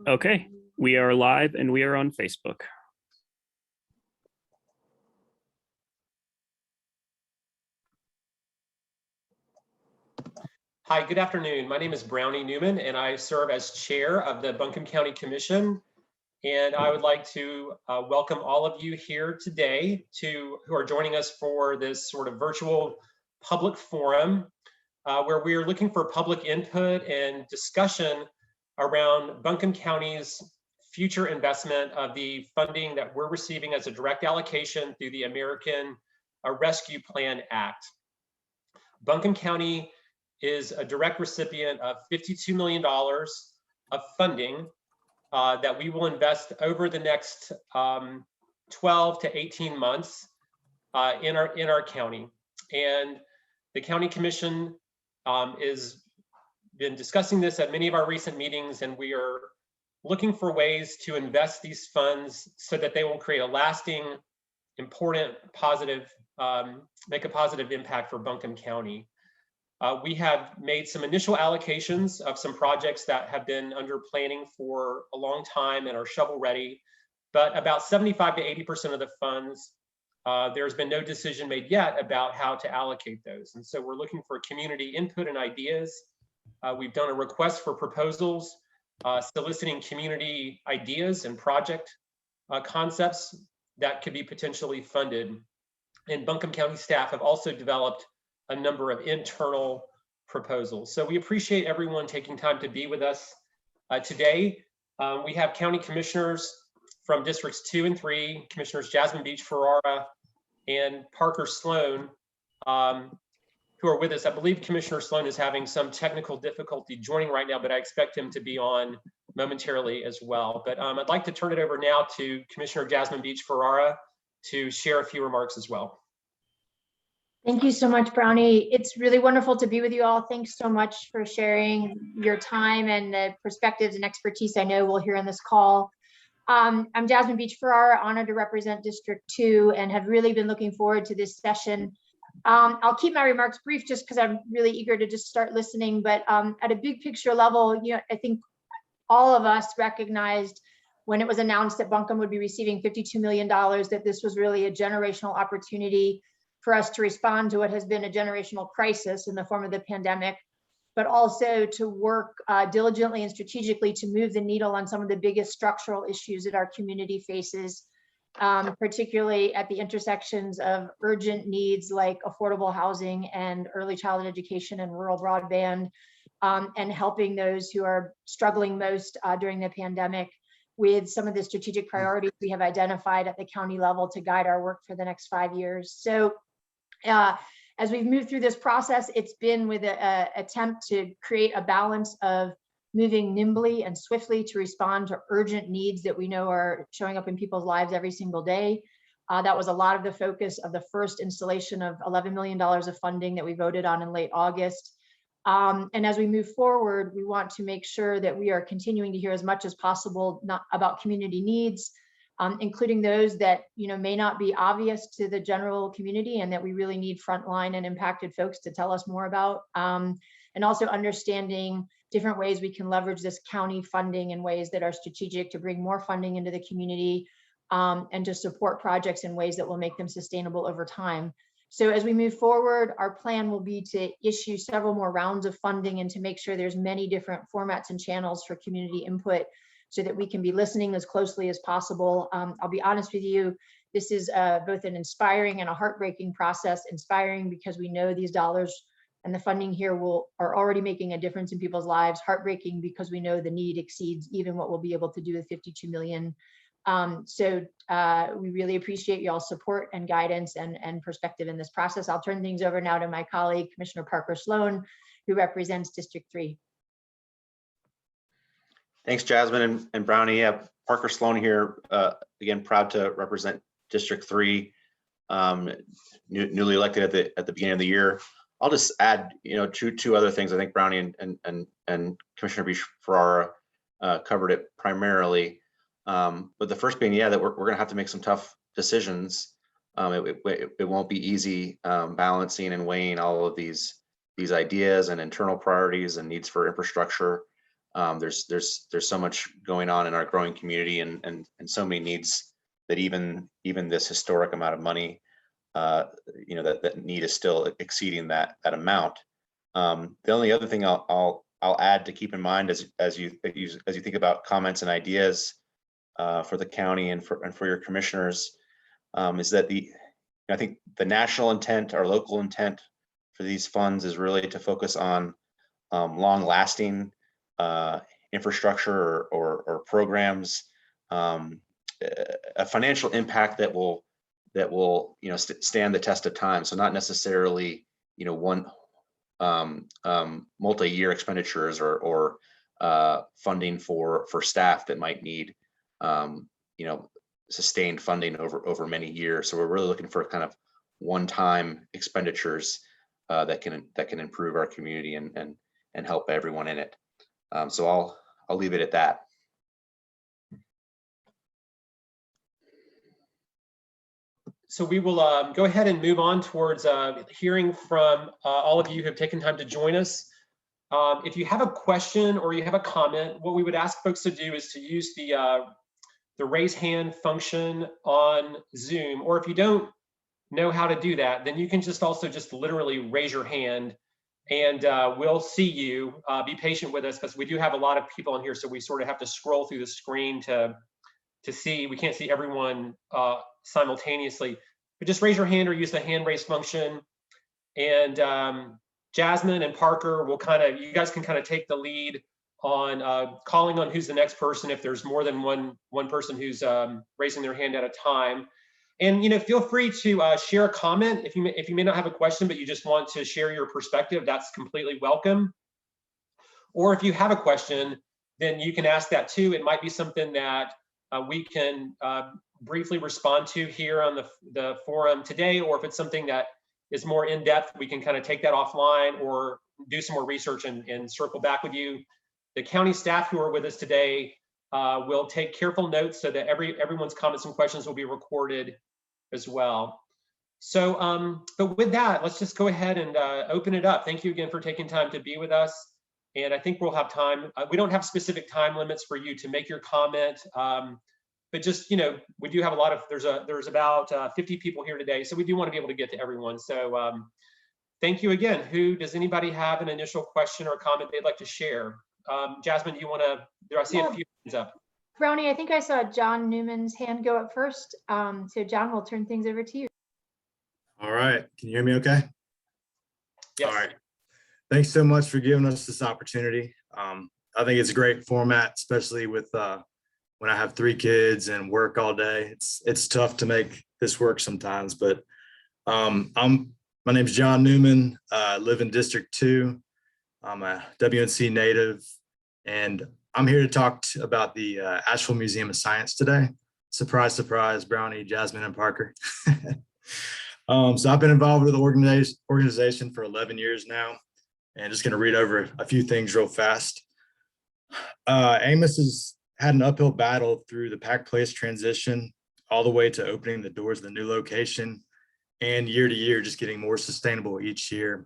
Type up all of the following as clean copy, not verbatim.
Okay, we are live and we are on Facebook. Hi, good afternoon. My name is Brownie Newman and I serve as chair of the Buncombe County Commission. And I would like to welcome all of you here today who are joining us for this sort of virtual public forum where we are looking for public input and discussion around Buncombe County's future investment of the funding that we're receiving as a direct allocation through the American Rescue Plan Act. Buncombe County is a direct recipient of $52 million of funding that we will invest over the next 12 to 18 months in our county. And the County Commission has been discussing this at many of our recent meetings, and we are looking for ways to invest these funds so that they will create a lasting, important, positive, make a positive impact for Buncombe County. We have made some initial allocations of some projects that have been under planning for a long time and are shovel ready, but about 75 to 80% of the funds, there's been no decision made yet about how to allocate those. And so we're looking for community input and ideas. We've done a request for proposals, soliciting community ideas and project concepts that could be potentially funded. And Buncombe County staff have also developed a number of internal proposals. So we appreciate everyone taking time to be with us today. We have county commissioners from districts 2 and 3, Commissioners Jasmine, Beach-Ferrara, and Parker Sloan, who are with us. I believe Commissioner Sloan is having some technical difficulty joining right now, but I expect him to be on momentarily as well. But I'd like to turn it over now to Commissioner Jasmine Beach-Ferrara to share a few remarks as well. Thank you so much, Brownie. It's really wonderful to be with you all. Thanks so much for sharing your time and the perspectives and expertise I know we'll hear on this call. I'm Jasmine Beach-Ferrara, honored to represent District 2 and have really been looking forward to this session. I'll keep my remarks brief just because I'm really eager to just start listening, but at a big picture level, I think all of us recognized when it was announced that Buncombe would be receiving $52 million, that this was really a generational opportunity for us to respond to what has been a generational crisis in the form of the pandemic, but also to work diligently and strategically to move the needle on some of the biggest structural issues that our community faces, particularly at the intersections of urgent needs like affordable housing and early childhood education and rural broadband, and helping those who are struggling most during the pandemic with some of the strategic priorities we have identified at the county level to guide our work for the next 5 years. So as we've moved through this process, it's been with an attempt to create a balance of moving nimbly and swiftly to respond to urgent needs that we know are showing up in people's lives every single day. That was a lot of the focus of the first installation of $11 million of funding that we voted on in late August. And as we move forward, we want to make sure that we are continuing to hear as much as possible about community needs, including those that may not be obvious to the general community and that we really need frontline and impacted folks to tell us more about, and also understanding different ways we can leverage this county funding in ways that are strategic to bring more funding into the community and to support projects in ways that will make them sustainable over time. So as we move forward, our plan will be to issue several more rounds of funding and to make sure there's many different formats and channels for community input so that we can be listening as closely as possible. I'll be honest with you, this is both an inspiring and a heartbreaking process. Inspiring because we know these dollars and the funding here are already making a difference in people's lives. Heartbreaking because we know the need exceeds even what we'll be able to do with $52 million. So we really appreciate y'all's support and guidance and perspective in this process. I'll turn things over now to my colleague, Commissioner Parker Sloan, who represents District 3. Thanks, Jasmine and Brownie. Yeah, Parker Sloan here, again, proud to represent District 3, newly elected at the beginning of the year. I'll just add, two other things. I think Brownie and Commissioner Beach-Ferrara covered it primarily. But the first being, that we're going to have to make some tough decisions. It won't be easy balancing and weighing all of these ideas and internal priorities and needs for infrastructure There's so much going on in our growing community, and so many needs that even this historic amount of money, that need is still exceeding that amount. The only other thing I'll add to keep in mind as you think about comments and ideas for the county and for your commissioners, is that I think the national intent or local intent for these funds is really to focus on long-lasting infrastructure or programs, a financial impact that will stand the test of time. So not necessarily one multi-year expenditures or funding for staff that might need sustained funding over many years. So we're really looking for kind of one-time expenditures that can improve our community and help everyone in it. So I'll leave it at that. So we will go ahead and move on towards hearing from all of you who have taken time to join us. If you have a question or you have a comment, what we would ask folks to do is to use the raise hand function on Zoom, or if you don't know how to do that, then you can just literally raise your hand, and we'll see you. Be patient with us because we do have a lot of people in here, so we sort of have to scroll through the screen to see. We can't see everyone simultaneously, but just raise your hand or use the hand raise function. And Jasmine and Parker will you guys can take the lead on calling on who's the next person if there's more than one person who's raising their hand at a time. And feel free to share a comment if you may not have a question, but you just want to share your perspective. That's completely welcome. Or if you have a question, then you can ask that too. It might be something that we can briefly respond to here on the forum today, or if it's something that is more in depth, we can take that offline or do some more research and circle back with you. The county staff who are with us today will take careful notes so that everyone's comments and questions will be recorded as well. So, but with that, let's just go ahead and open it up. Thank you again for taking time to be with us. And I think we'll have time. We don't have specific time limits for you to make your comment, but just, we do have there's about 50 people here today, so we do want to be able to get to everyone. So thank you again. Does anybody have an initial question or comment they'd like to share? Jasmine, do you want to, I see a few hands up. Brownie, I think I saw John Newman's hand go up first. So John, we'll turn things over to you. All right, can you hear me okay? Yes. All right, thanks so much for giving us this opportunity. I think it's a great format, especially with when I have 3 kids and work all day. It's tough to make this work sometimes, but my name's John Newman. I live in District 2. I'm a WNC native, and I'm here to talk about the Asheville Museum of Science today. Surprise, surprise, Brownie, Jasmine, and Parker. So I've been involved with the organization for 11 years now, and just going to read over a few things real fast. Amos has had an uphill battle through the Pack Place transition all the way to opening the doors of the new location, and year to year, just getting more sustainable each year.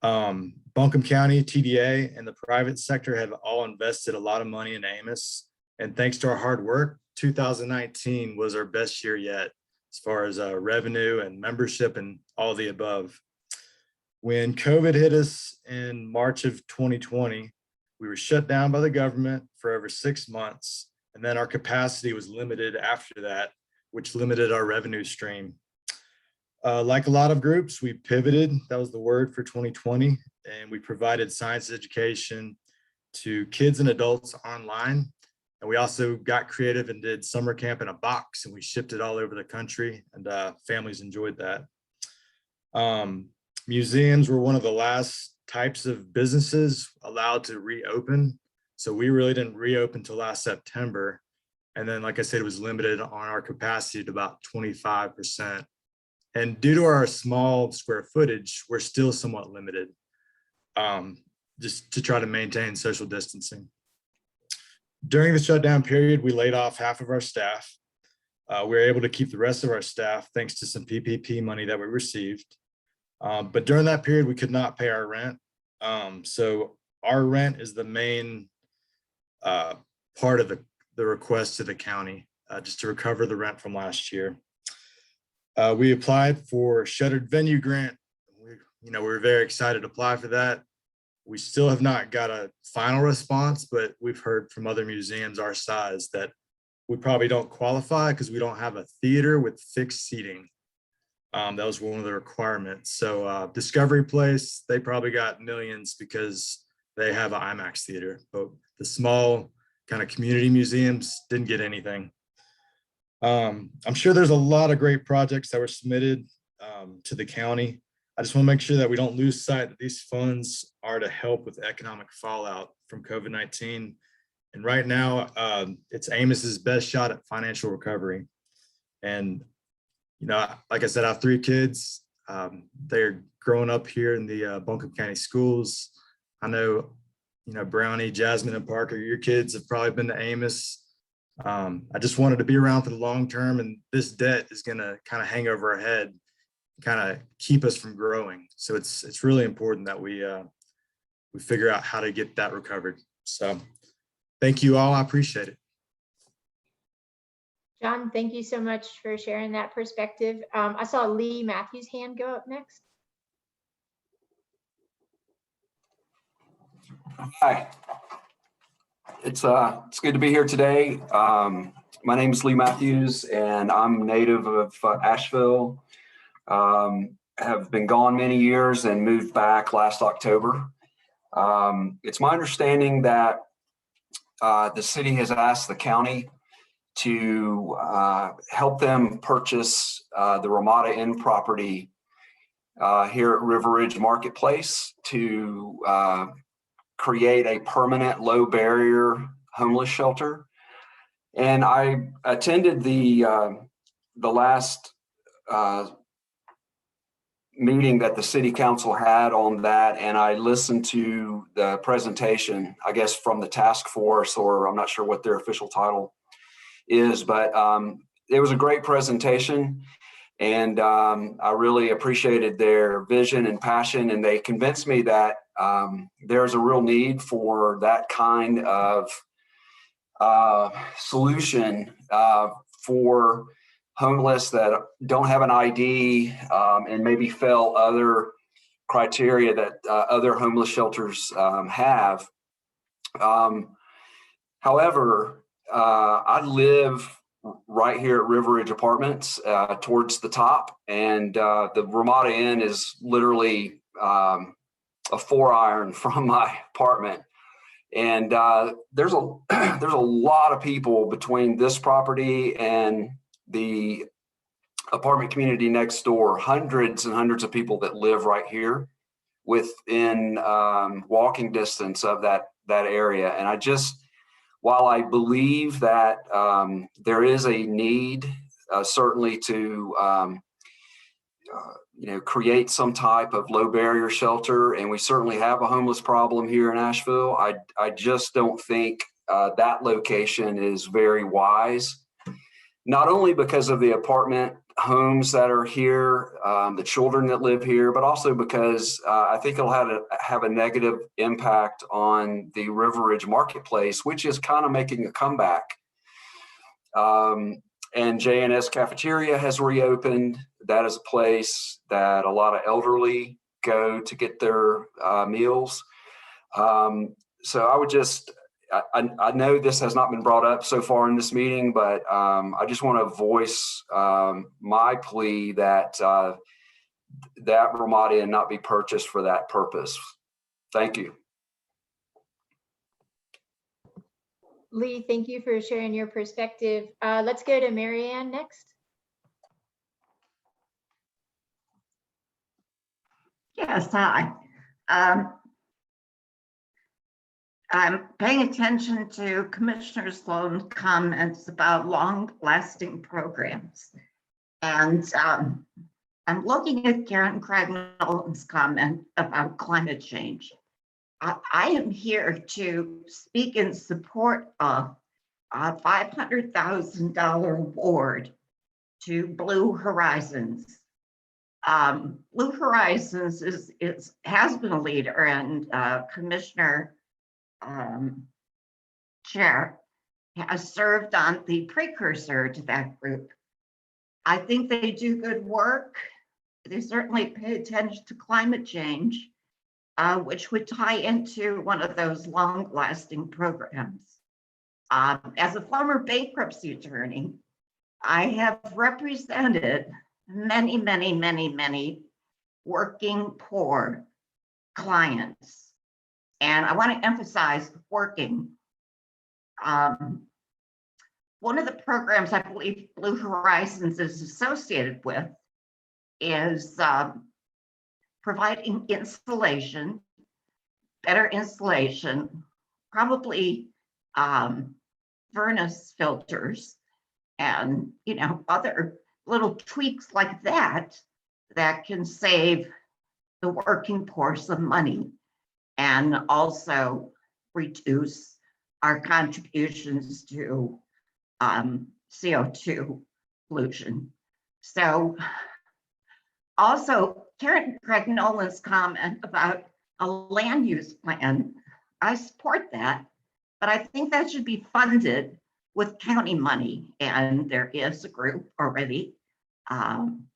Buncombe County, TDA, and the private sector have all invested a lot of money in Amos, and thanks to our hard work, 2019 was our best year yet as far as revenue and membership and all the above. When COVID hit us in March of 2020, we were shut down by the government for over 6 months, and then our capacity was limited after that, which limited our revenue stream. Like a lot of groups, we pivoted, that was the word for 2020, and we provided science education to kids and adults online. And we also got creative and did summer camp in a box, and we shipped it all over the country, and families enjoyed that. Museums were one of the last types of businesses allowed to reopen. So we really didn't reopen till last September. And then, like I said, it was limited on our capacity to about 25%. And due to our small square footage, we're still somewhat limited, just to try to maintain social distancing. During the shutdown period, we laid off half of our staff. We were able to keep the rest of our staff thanks to some PPP money that we received. But during that period, we could not pay our rent. So our rent is the main part of the request to the county, just to recover the rent from last year. We applied for Shuttered venue grant. We're very excited to apply for that. We still have not got a final response, but we've heard from other museums our size that we probably don't qualify because we don't have a theater with fixed seating. That was one of the requirements. So Discovery Place, they probably got millions because they have an IMAX theater, but the small kind of community museums didn't get anything. I'm sure there's a lot of great projects that were submitted to the county. I just want to make sure that we don't lose sight that these funds are to help with economic fallout from COVID-19. And right now, it's Amos's best shot at financial recovery. And, like I said, I have 3 kids. They're growing up here in the Buncombe County schools. I know, Brownie, Jasmine, and Parker, your kids have probably been to Amos. I just wanted to be around for the long term, and this debt is going to kind of hang over our head, kind of keep us from growing. So it's really important that we figure out how to get that recovered. So thank you all. I appreciate it. John, thank you so much for sharing that perspective. I saw Lee Matthews' hand go up next. Hi, it's good to be here today. My name is Lee Matthews, and I'm native of Asheville. Have been gone many years and moved back last October. It's my understanding that the city has asked the county to help them purchase the Ramada Inn property here at River Ridge Marketplace to create a permanent low barrier homeless shelter. And I attended the last meeting that the city council had on that, and I listened to the presentation, I guess from the task force, or I'm not sure what their official title is, but it was a great presentation, and I really appreciated their vision and passion, and they convinced me that there's a real need for that kind of solution for homeless that don't have an ID and maybe fail other criteria that other homeless shelters have. However, I live right here at River Ridge Apartments towards the top, and the Ramada Inn is literally a 4-iron from my apartment. And there's a lot of people between this property and the apartment community next door, hundreds and hundreds of people that live right here within walking distance of that area. And while I believe that there is a need certainly to create some type of low barrier shelter, and we certainly have a homeless problem here in Asheville, I just don't think that location is very wise. Not only because of the apartment homes that are here, the children that live here, but also because I think it'll have a negative impact on the River Ridge Marketplace, which is kind of making a comeback. And J&S Cafeteria has reopened. That is a place that a lot of elderly go to get their meals. So I would I know this has not been brought up so far in this meeting, but I just want to voice my plea that that Ramada Inn not be purchased for that purpose. Thank you. Lee, thank you for sharing your perspective. Let's go to Marianne next. Yes, hi. I'm paying attention to Commissioner Sloan's comments about long-lasting programs. And I'm looking at Karen Craig-Nolan's comment about climate change. I am here to speak in support of a $500,000 award to Blue Horizons. Blue Horizons has been a leader, and Commissioner chair, has served on the precursor to that group. I think they do good work. They certainly pay attention to climate change, which would tie into one of those long-lasting programs. As a former bankruptcy attorney, I have represented many working poor clients. And I want to emphasize working. One of the programs I believe Blue Horizons is associated with is providing insulation, better insulation, probably furnace filters, and other little tweaks like that that can save the working poor some money and also reduce our contributions to CO2 pollution. So also Karen Craig Nolan's comment about a land use plan, I support that, but I think that should be funded with county money, and there is a group already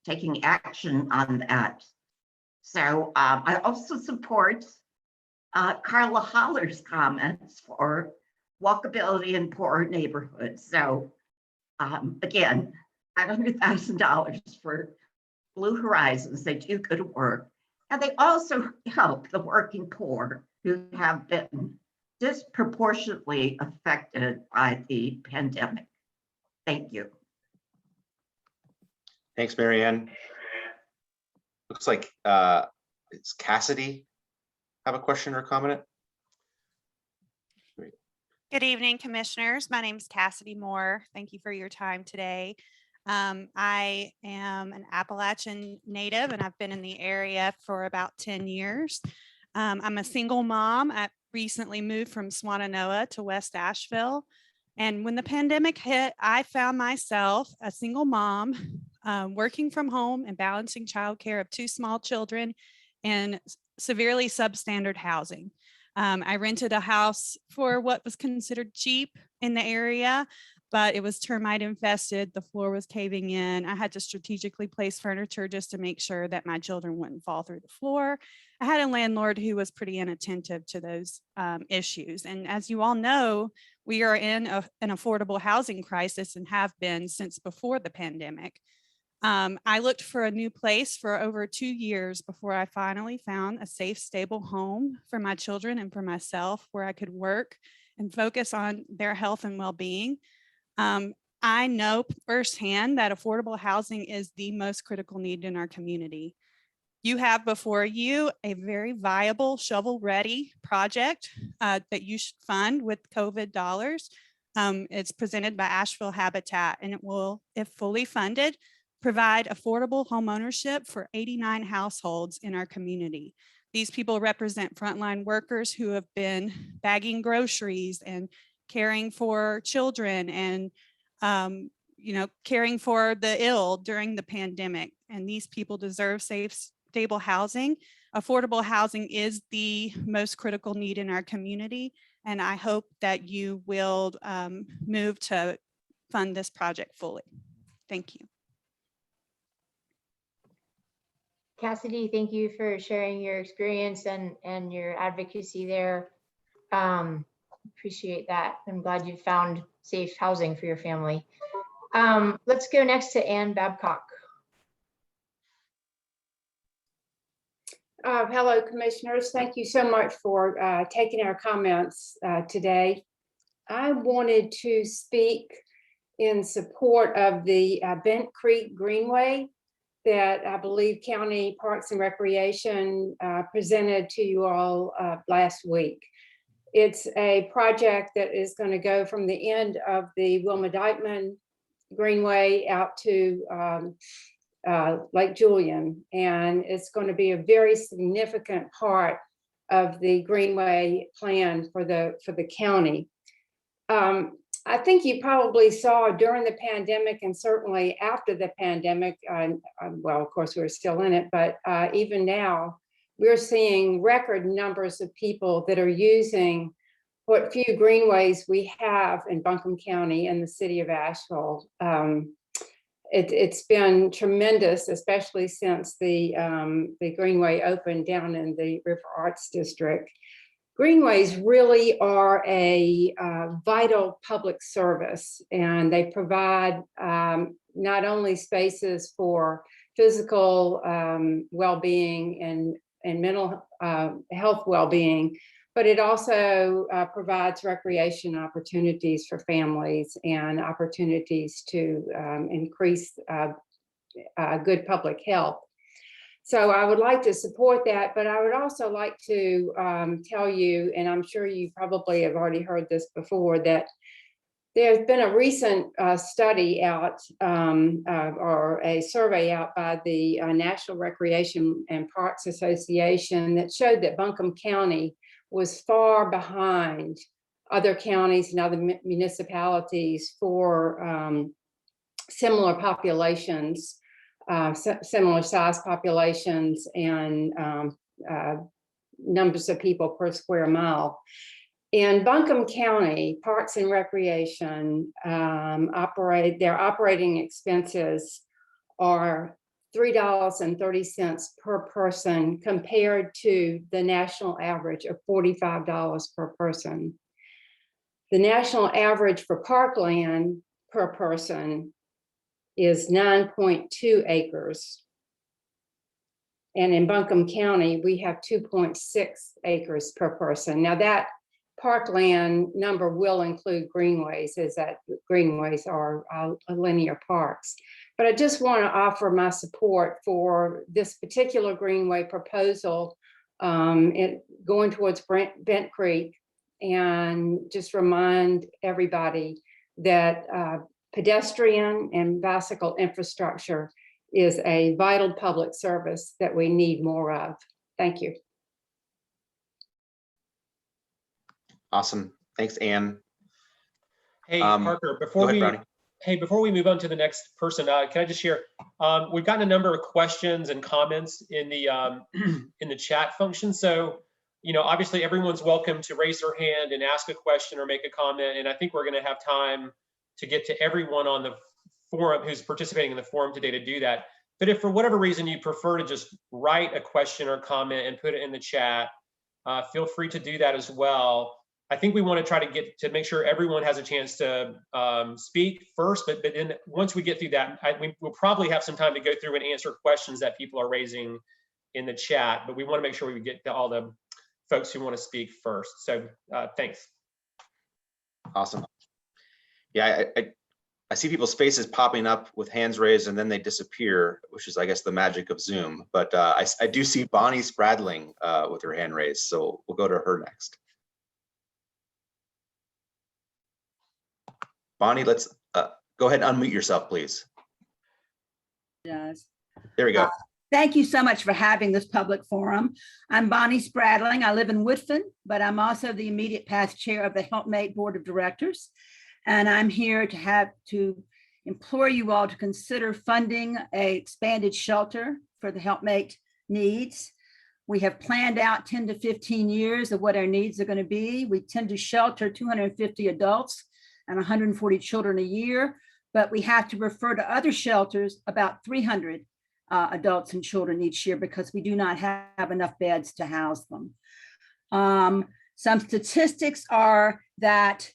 taking action on that. So I also support Carla Holler's comments for walkability in poorer neighborhoods. So again, $500,000 for Blue Horizons. They do good work. And they also help the working poor who have been disproportionately affected by the pandemic. Thank you. Thanks, Marianne. Looks like it's Cassidy have a question or comment. Good evening, commissioners. My name is Cassidy Moore. Thank you for your time today. I am an Appalachian native and I've been in the area for about 10 years. I'm a single mom. I recently moved from Swannanoa to West Asheville. And when the pandemic hit, I found myself a single mom working from home and balancing childcare of 2 small children in severely substandard housing. I rented a house for what was considered cheap in the area, but it was termite infested. The floor was caving in. I had to strategically place furniture just to make sure that my children wouldn't fall through the floor. I had a landlord who was pretty inattentive to those issues. And as you all know, we are in an affordable housing crisis and have been since before the pandemic. I looked for a new place for over 2 years before I finally found a safe, stable home for my children and for myself where I could work and focus on their health and well-being. I know firsthand that affordable housing is the most critical need in our community. You have before you a very viable shovel-ready project that you should fund with COVID dollars. It's presented by Asheville Habitat, and it will, if fully funded, provide affordable home ownership for 89 households in our community. These people represent frontline workers who have been bagging groceries and caring for children and caring for the ill during the pandemic. And these people deserve safe, stable housing. Affordable housing is the most critical need in our community. And I hope that you will move to fund this project fully. Thank you. Cassidy, thank you for sharing your experience and your advocacy there. Appreciate that. I'm glad you found safe housing for your family. Let's go next to Ann Babcock. Hello, commissioners. Thank you so much for taking our comments today. I wanted to speak in support of the Bent Creek Greenway that I believe County Parks and Recreation presented to you all last week. It's a project that is going to go from the end of the Wilma Dykeman Greenway out to Lake Julian, and it's going to be a very significant part of the Greenway plan for the county. I think you probably saw during the pandemic and certainly after the pandemic, well, of course, we're still in it, but even now, we're seeing record numbers of people that are using what few greenways we have in Buncombe County and the city of Asheville. It's been tremendous, especially since the Greenway opened down in the River Arts District. Greenways really are a vital public service, and they provide not only spaces for physical well-being and mental health well-being, but it also provides recreation opportunities for families and opportunities to increase good public health. So I would like to support that, but I would also like to tell you, and I'm sure you probably have already heard this before, that there's been a recent study out or a survey out by the National Recreation and Parks Association that showed that Buncombe County was far behind other counties and other municipalities for similar populations, similar size populations, and numbers of people per square mile. In Buncombe County, Parks and Recreation their operating expenses are $3.30 per person compared to the national average of $45 per person. The national average for parkland per person is 9.2 acres. And in Buncombe County, we have 2.6 acres per person. Now that parkland number will include greenways, as that greenways are linear parks. But I just want to offer my support for this particular greenway proposal going towards Bent Creek, and just remind everybody that pedestrian and bicycle infrastructure is a vital public service that we need more of. Thank you. Awesome. Thanks, Ann. Hey, Parker, before we move on to the next person, can I just share? We've gotten a number of questions and comments in the chat function. So, obviously everyone's welcome to raise their hand and ask a question or make a comment. And I think we're going to have time to get to everyone on the forum who's participating in the forum today to do that. But if for whatever reason you prefer to just write a question or comment and put it in the chat, feel free to do that as well. I think we want to try to make sure everyone has a chance to speak first, but then once we get through that, we'll probably have some time to go through and answer questions that people are raising in the chat, but we want to make sure we get to all the folks who want to speak first. So thanks. Awesome. Yeah, I see people's faces popping up with hands raised and then they disappear, which is, I guess, the magic of Zoom. But I do see Bonnie Spradling with her hand raised, so we'll go to her next. Bonnie, let's go ahead and unmute yourself, please. Yes. There we go. Thank you so much for having this public forum. I'm Bonnie Spradling. I live in Woodfin, but I'm also the immediate past chair of the Helpmate Board of Directors. And I'm here to implore you all to consider funding an expanded shelter for the Helpmate needs. We have planned out 10 to 15 years of what our needs are going to be. We tend to shelter 250 adults and 140 children a year, but we have to refer to other shelters about 300 adults and children each year because we do not have enough beds to house them. Some statistics are that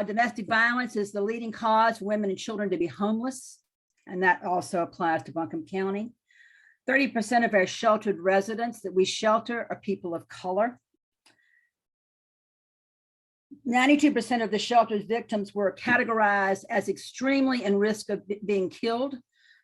domestic violence is the leading cause for women and children to be homeless, and that also applies to Buncombe County. 30% of our sheltered residents that we shelter are people of color. 92% of the shelter's victims were categorized as extremely in risk of being killed.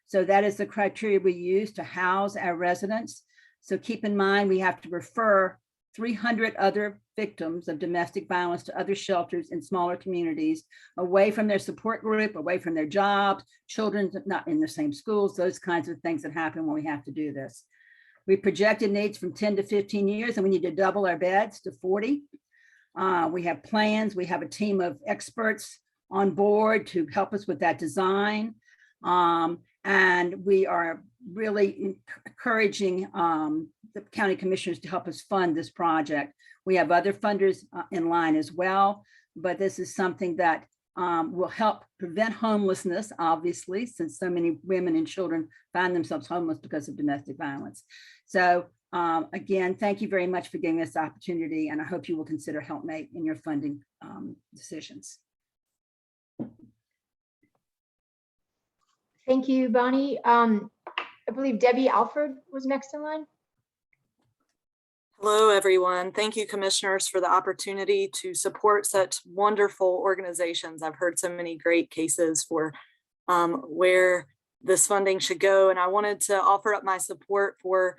So that is the criteria we use to house our residents. So keep in mind, we have to refer 300 other victims of domestic violence to other shelters in smaller communities, away from their support group, away from their jobs, children not in the same schools, those kinds of things that happen when we have to do this. We projected needs from 10 to 15 years, and we need to double our beds to 40. We have plans. We have a team of experts on board to help us with that design. And we are really encouraging the county commissioners to help us fund this project. We have other funders in line as well, but this is something that will help prevent homelessness, obviously, since so many women and children find themselves homeless because of domestic violence. So again, thank you very much for giving us the opportunity, and I hope you will consider HelpMate in your funding decisions. Thank you, Bonnie. I believe Debbie Alford was next in line. Hello, everyone. Thank you, commissioners, for the opportunity to support such wonderful organizations. I've heard so many great cases for where this funding should go, and I wanted to offer up my support for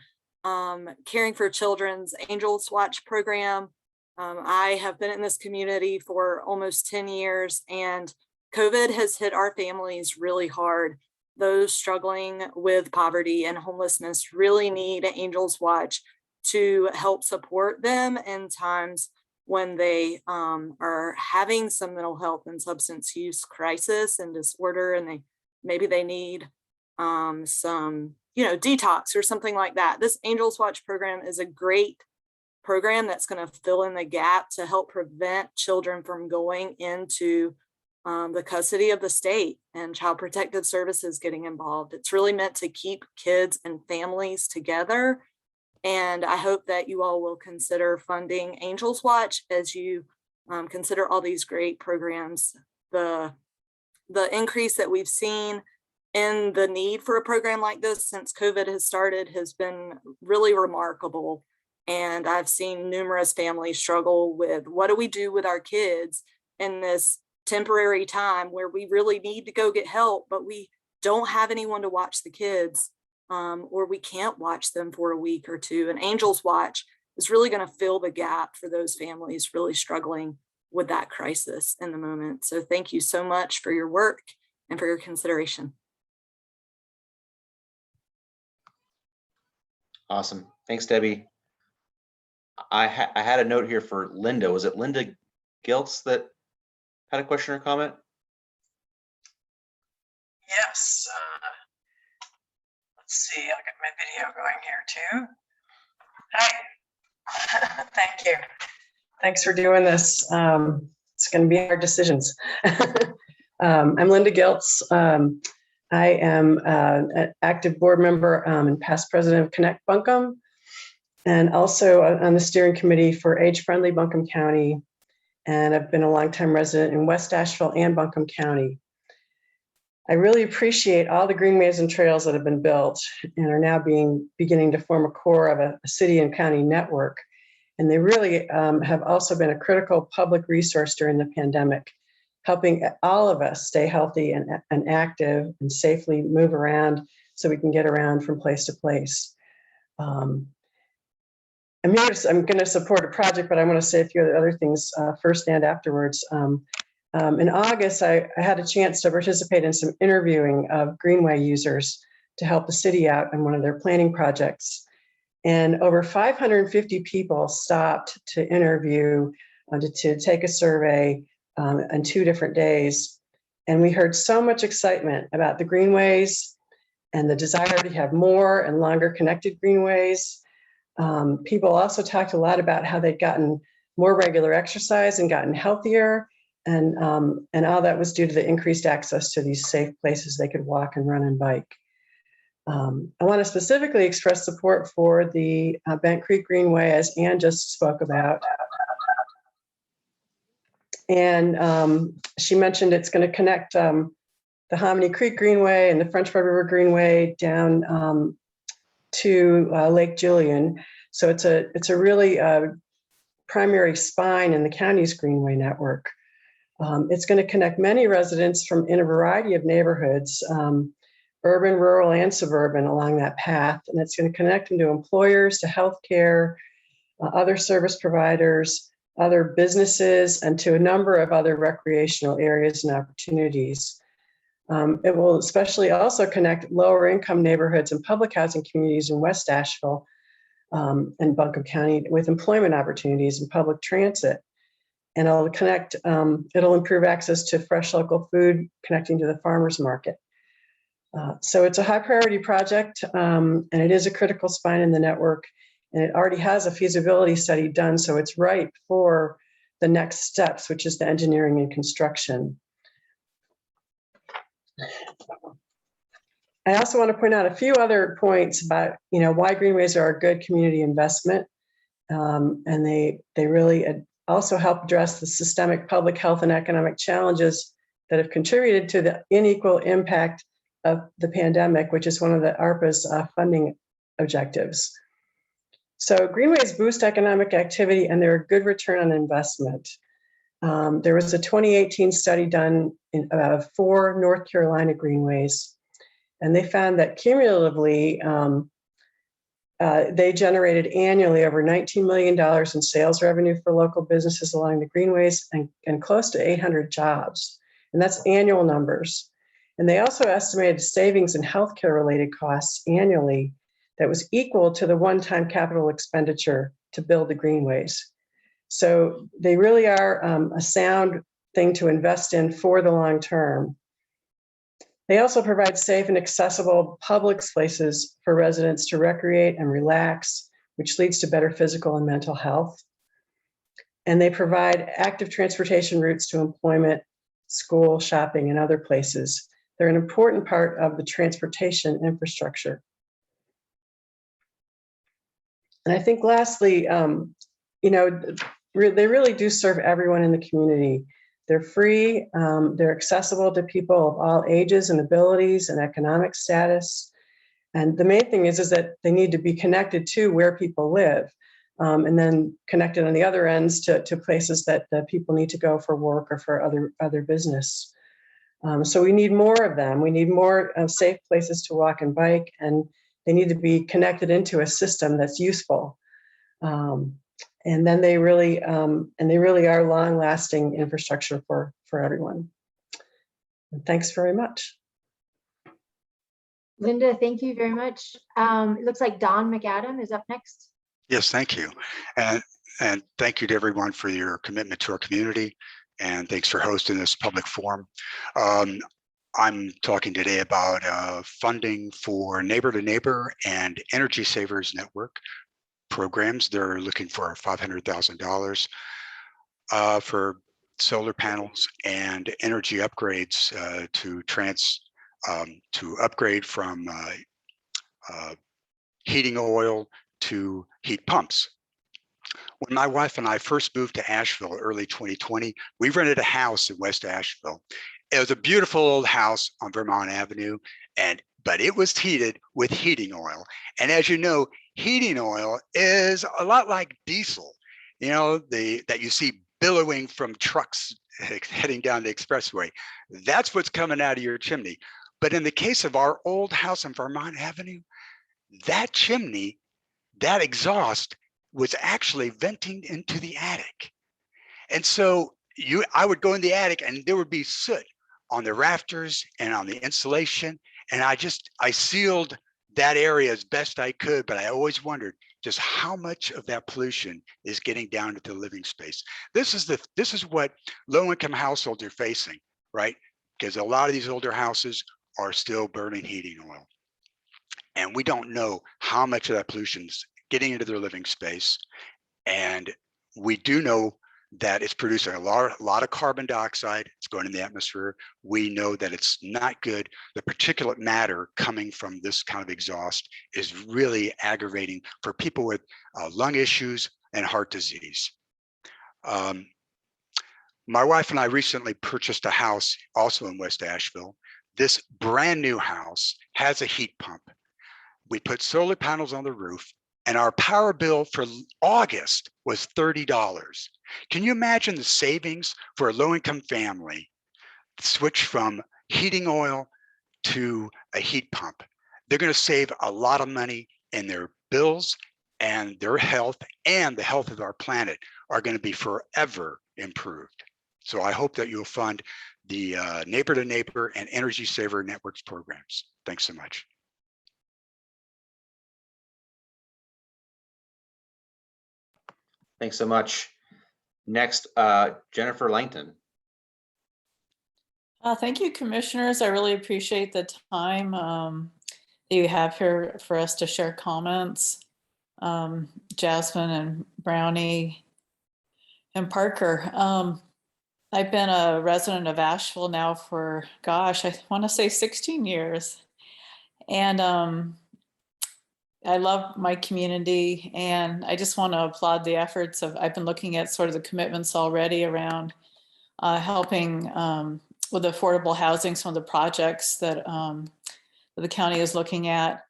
Caring for Children's Angels Watch program. I have been in this community for almost 10 years, and COVID has hit our families really hard. Those struggling with poverty and homelessness really need Angels Watch to help support them in times when they are having some mental health and substance use crisis and disorder, and maybe they need some, detox or something like that. This Angels Watch program is a great program that's going to fill in the gap to help prevent children from going into the custody of the state and Child Protective Services getting involved. It's really meant to keep kids and families together. And I hope that you all will consider funding Angels Watch as you consider all these great programs. The increase that we've seen in the need for a program like this since COVID has started has been really remarkable. And I've seen numerous families struggle with, what do we do with our kids in this temporary time where we really need to go get help, but we don't have anyone to watch the kids, or we can't watch them for a week or two. And Angels Watch is really going to fill the gap for those families really struggling with that crisis in the moment. So thank you so much for your work and for your consideration. Awesome. Thanks, Debbie. I had a note here for Linda. Was it Linda Giltz that had a question or comment? Yes. Let's see. I'll get my video going here too. Hi. Thank you. Thanks for doing this. It's going to be hard decisions. I'm Linda Giltz. I am an active board member and past president of Connect Buncombe, and also on the steering committee for Age-Friendly Buncombe County. And I've been a longtime resident in West Asheville and Buncombe County. I really appreciate all the greenways and trails that have been built and are now beginning to form a core of a city and county network. And they really have also been a critical public resource during the pandemic, helping all of us stay healthy and active and safely move around so we can get around from place to place. I'm going to support a project, but I want to say a few other things first and afterwards. In August, I had a chance to participate in some interviewing of Greenway users to help the city out on one of their planning projects. And over 550 people stopped to interview, to take a survey on 2 different days. And we heard so much excitement about the Greenways and the desire to have more and longer connected Greenways. People also talked a lot about how they'd gotten more regular exercise and gotten healthier, and all that was due to the increased access to these safe places they could walk and run and bike. I want to specifically express support for the Bent Creek Greenway, as Ann just spoke about. And she mentioned it's going to connect the Hominy Creek Greenway and the French Red River Greenway down to Lake Julian. So it's a really primary spine in the county's Greenway network. It's going to connect many residents from in a variety of neighborhoods, urban, rural, and suburban along that path. And it's going to connect them to employers, to healthcare, other service providers, other businesses, and to a number of other recreational areas and opportunities. It will especially also connect lower income neighborhoods and public housing communities in West Asheville and Buncombe County with employment opportunities and public transit. And it'll improve access to fresh local food, connecting to the farmers market. So it's a high priority project, and it is a critical spine in the network. And it already has a feasibility study done, so it's ripe for the next steps, which is the engineering and construction. I also want to point out a few other points about, why greenways are a good community investment. And they really also help address the systemic public health and economic challenges that have contributed to the unequal impact of the pandemic, which is one of the ARPA's funding objectives. So greenways boost economic activity and they're a good return on investment. There was a 2018 study done in 4 North Carolina greenways, and they found that cumulatively, they generated annually over $19 million in sales revenue for local businesses along the greenways and close to 800 jobs. And that's annual numbers. And they also estimated savings in healthcare related costs annually that was equal to the one-time capital expenditure to build the greenways. So they really are a sound thing to invest in for the long term. They also provide safe and accessible public spaces for residents to recreate and relax, which leads to better physical and mental health. And they provide active transportation routes to employment, school, shopping, and other places. They're an important part of the transportation infrastructure. And I think lastly, they really do serve everyone in the community. They're free, they're accessible to people of all ages and abilities and economic status. And the main thing is that they need to be connected to where people live, and then connected on the other ends to places that people need to go for work or for other business. So we need more of them. We need more safe places to walk and bike, and they need to be connected into a system that's useful. And then they really are long-lasting infrastructure for everyone. And thanks very much. Linda, thank you very much. It looks like Don McAdam is up next. Yes, thank you. And thank you to everyone for your commitment to our community. And thanks for hosting this public forum. I'm talking today about funding for Neighbor to Neighbor and Energy Savers Network programs. They're looking for $500,000 for solar panels and energy upgrades to upgrade from heating oil to heat pumps. When my wife and I first moved to Asheville early 2020, we rented a house in West Asheville. It was a beautiful old house on Vermont Avenue, but it was heated with heating oil. And as you know, heating oil is a lot like diesel, that you see billowing from trucks heading down the expressway. That's what's coming out of your chimney. But in the case of our old house on Vermont Avenue, that chimney, that exhaust was actually venting into the attic. And so I would go in the attic and there would be soot on the rafters and on the insulation. And I sealed that area as best I could, but I always wondered just how much of that pollution is getting down into the living space. This is what low-income households are facing, right? Because a lot of these older houses are still burning heating oil. And we don't know how much of that pollution is getting into their living space. And we do know that it's producing a lot of carbon dioxide. It's going in the atmosphere. We know that it's not good. The particulate matter coming from this kind of exhaust is really aggravating for people with lung issues and heart disease. My wife and I recently purchased a house also in West Asheville. This brand new house has a heat pump. We put solar panels on the roof, and our power bill for August was $30. Can you imagine the savings for a low-income family switch from heating oil to a heat pump? They're going to save a lot of money in their bills, and their health and the health of our planet are going to be forever improved. So I hope that you'll fund the Neighbor to Neighbor and Energy Saver Networks programs. Thanks so much. Thanks so much. Next, Jennifer Langton. Thank you, commissioners. I really appreciate the time that you have here for us to share comments. Jasmine and Brownie and Parker. I've been a resident of Asheville now for, gosh, I want to say 16 years. And I love my community, and I just want to applaud the efforts of, I've been looking at sort of the commitments already around helping with affordable housing, some of the projects that the county is looking at.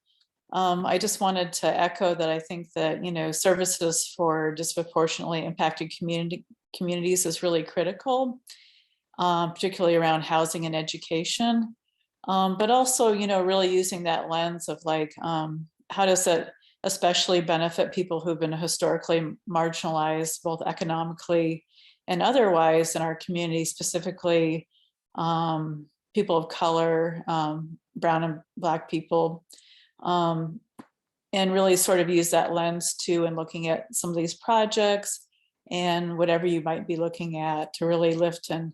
I just wanted to echo that I think that, services for disproportionately impacted communities is really critical, particularly around housing and education. But also, really using that lens of like, how does it especially benefit people who've been historically marginalized, both economically and otherwise in our community, specifically people of color, brown and Black people, and really sort of use that lens too in looking at some of these projects and whatever you might be looking at to really lift and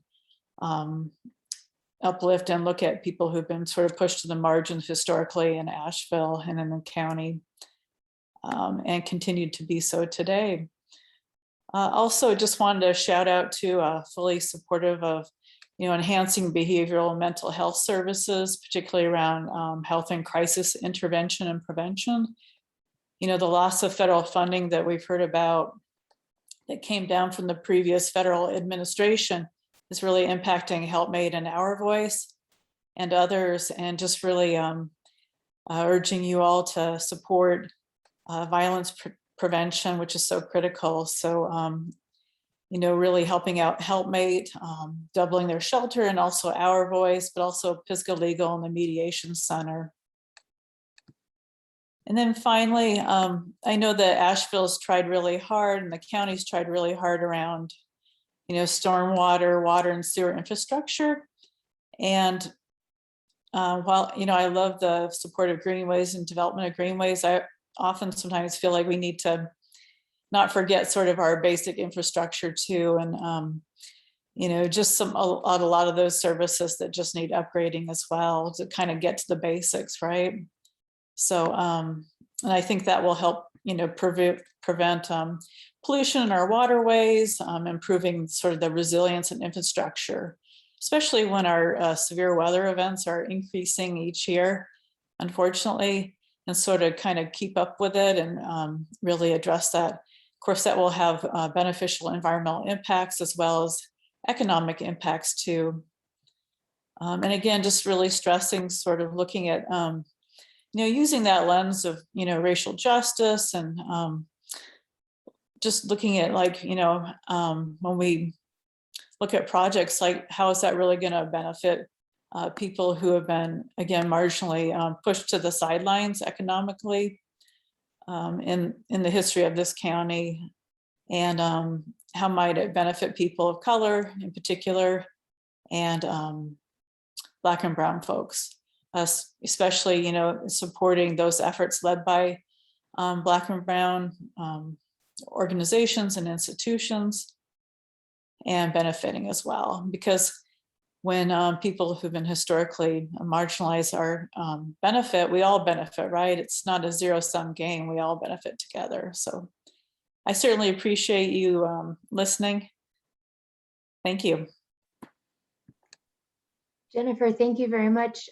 uplift and look at people who've been sort of pushed to the margins historically in Asheville and in the county, and continue to be so today. Also, just wanted to shout out to fully supportive of, enhancing behavioral and mental health services, particularly around health and crisis intervention and prevention. The loss of federal funding that we've heard about that came down from the previous federal administration is really impacting Helpmate and Our Voice and others, and just really urging you all to support violence prevention, which is so critical. So, really helping out Helpmate, doubling their shelter, and also Our Voice, but also Pisgah Legal and the Mediation Center. And then finally, I know that Asheville's tried really hard and the county's tried really hard around stormwater, water and sewer infrastructure. And while, I love the support of Greenways and development of Greenways, I often sometimes feel like we need to not forget sort of our basic infrastructure too. And, just a lot of those services that just need upgrading as well to kind of get to the basics, right? So, and I think that will help, prevent pollution in our waterways, improving sort of the resilience and infrastructure, especially when our severe weather events are increasing each year, unfortunately, and sort of kind of keep up with it and really address that. Of course, that will have beneficial environmental impacts as well as economic impacts too. And again, just really stressing sort of looking at, using that lens of, racial justice and just looking at like, when we look at projects, like how is that really going to benefit people who have been, again, marginally pushed to the sidelines economically in the history of this county, and how might it benefit people of color in particular, and Black and brown folks, especially, supporting those efforts led by Black and brown organizations and institutions, and benefiting as well. Because when people who've been historically marginalized are benefit, we all benefit, right? It's not a zero-sum game. We all benefit together. So I certainly appreciate you listening. Thank you. Jennifer, thank you very much.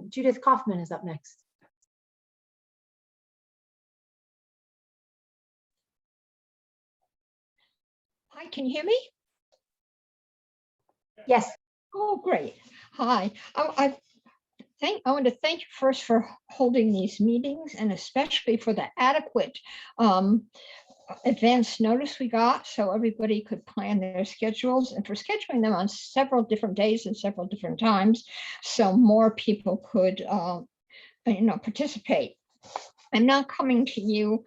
Judith Kaufman is up next. Hi, can you hear me? Yes. Oh, great. Hi. I want to thank you first for holding these meetings, and especially for the adequate advance notice we got so everybody could plan their schedules, and for scheduling them on several different days and several different times so more people could participate. I'm not coming to you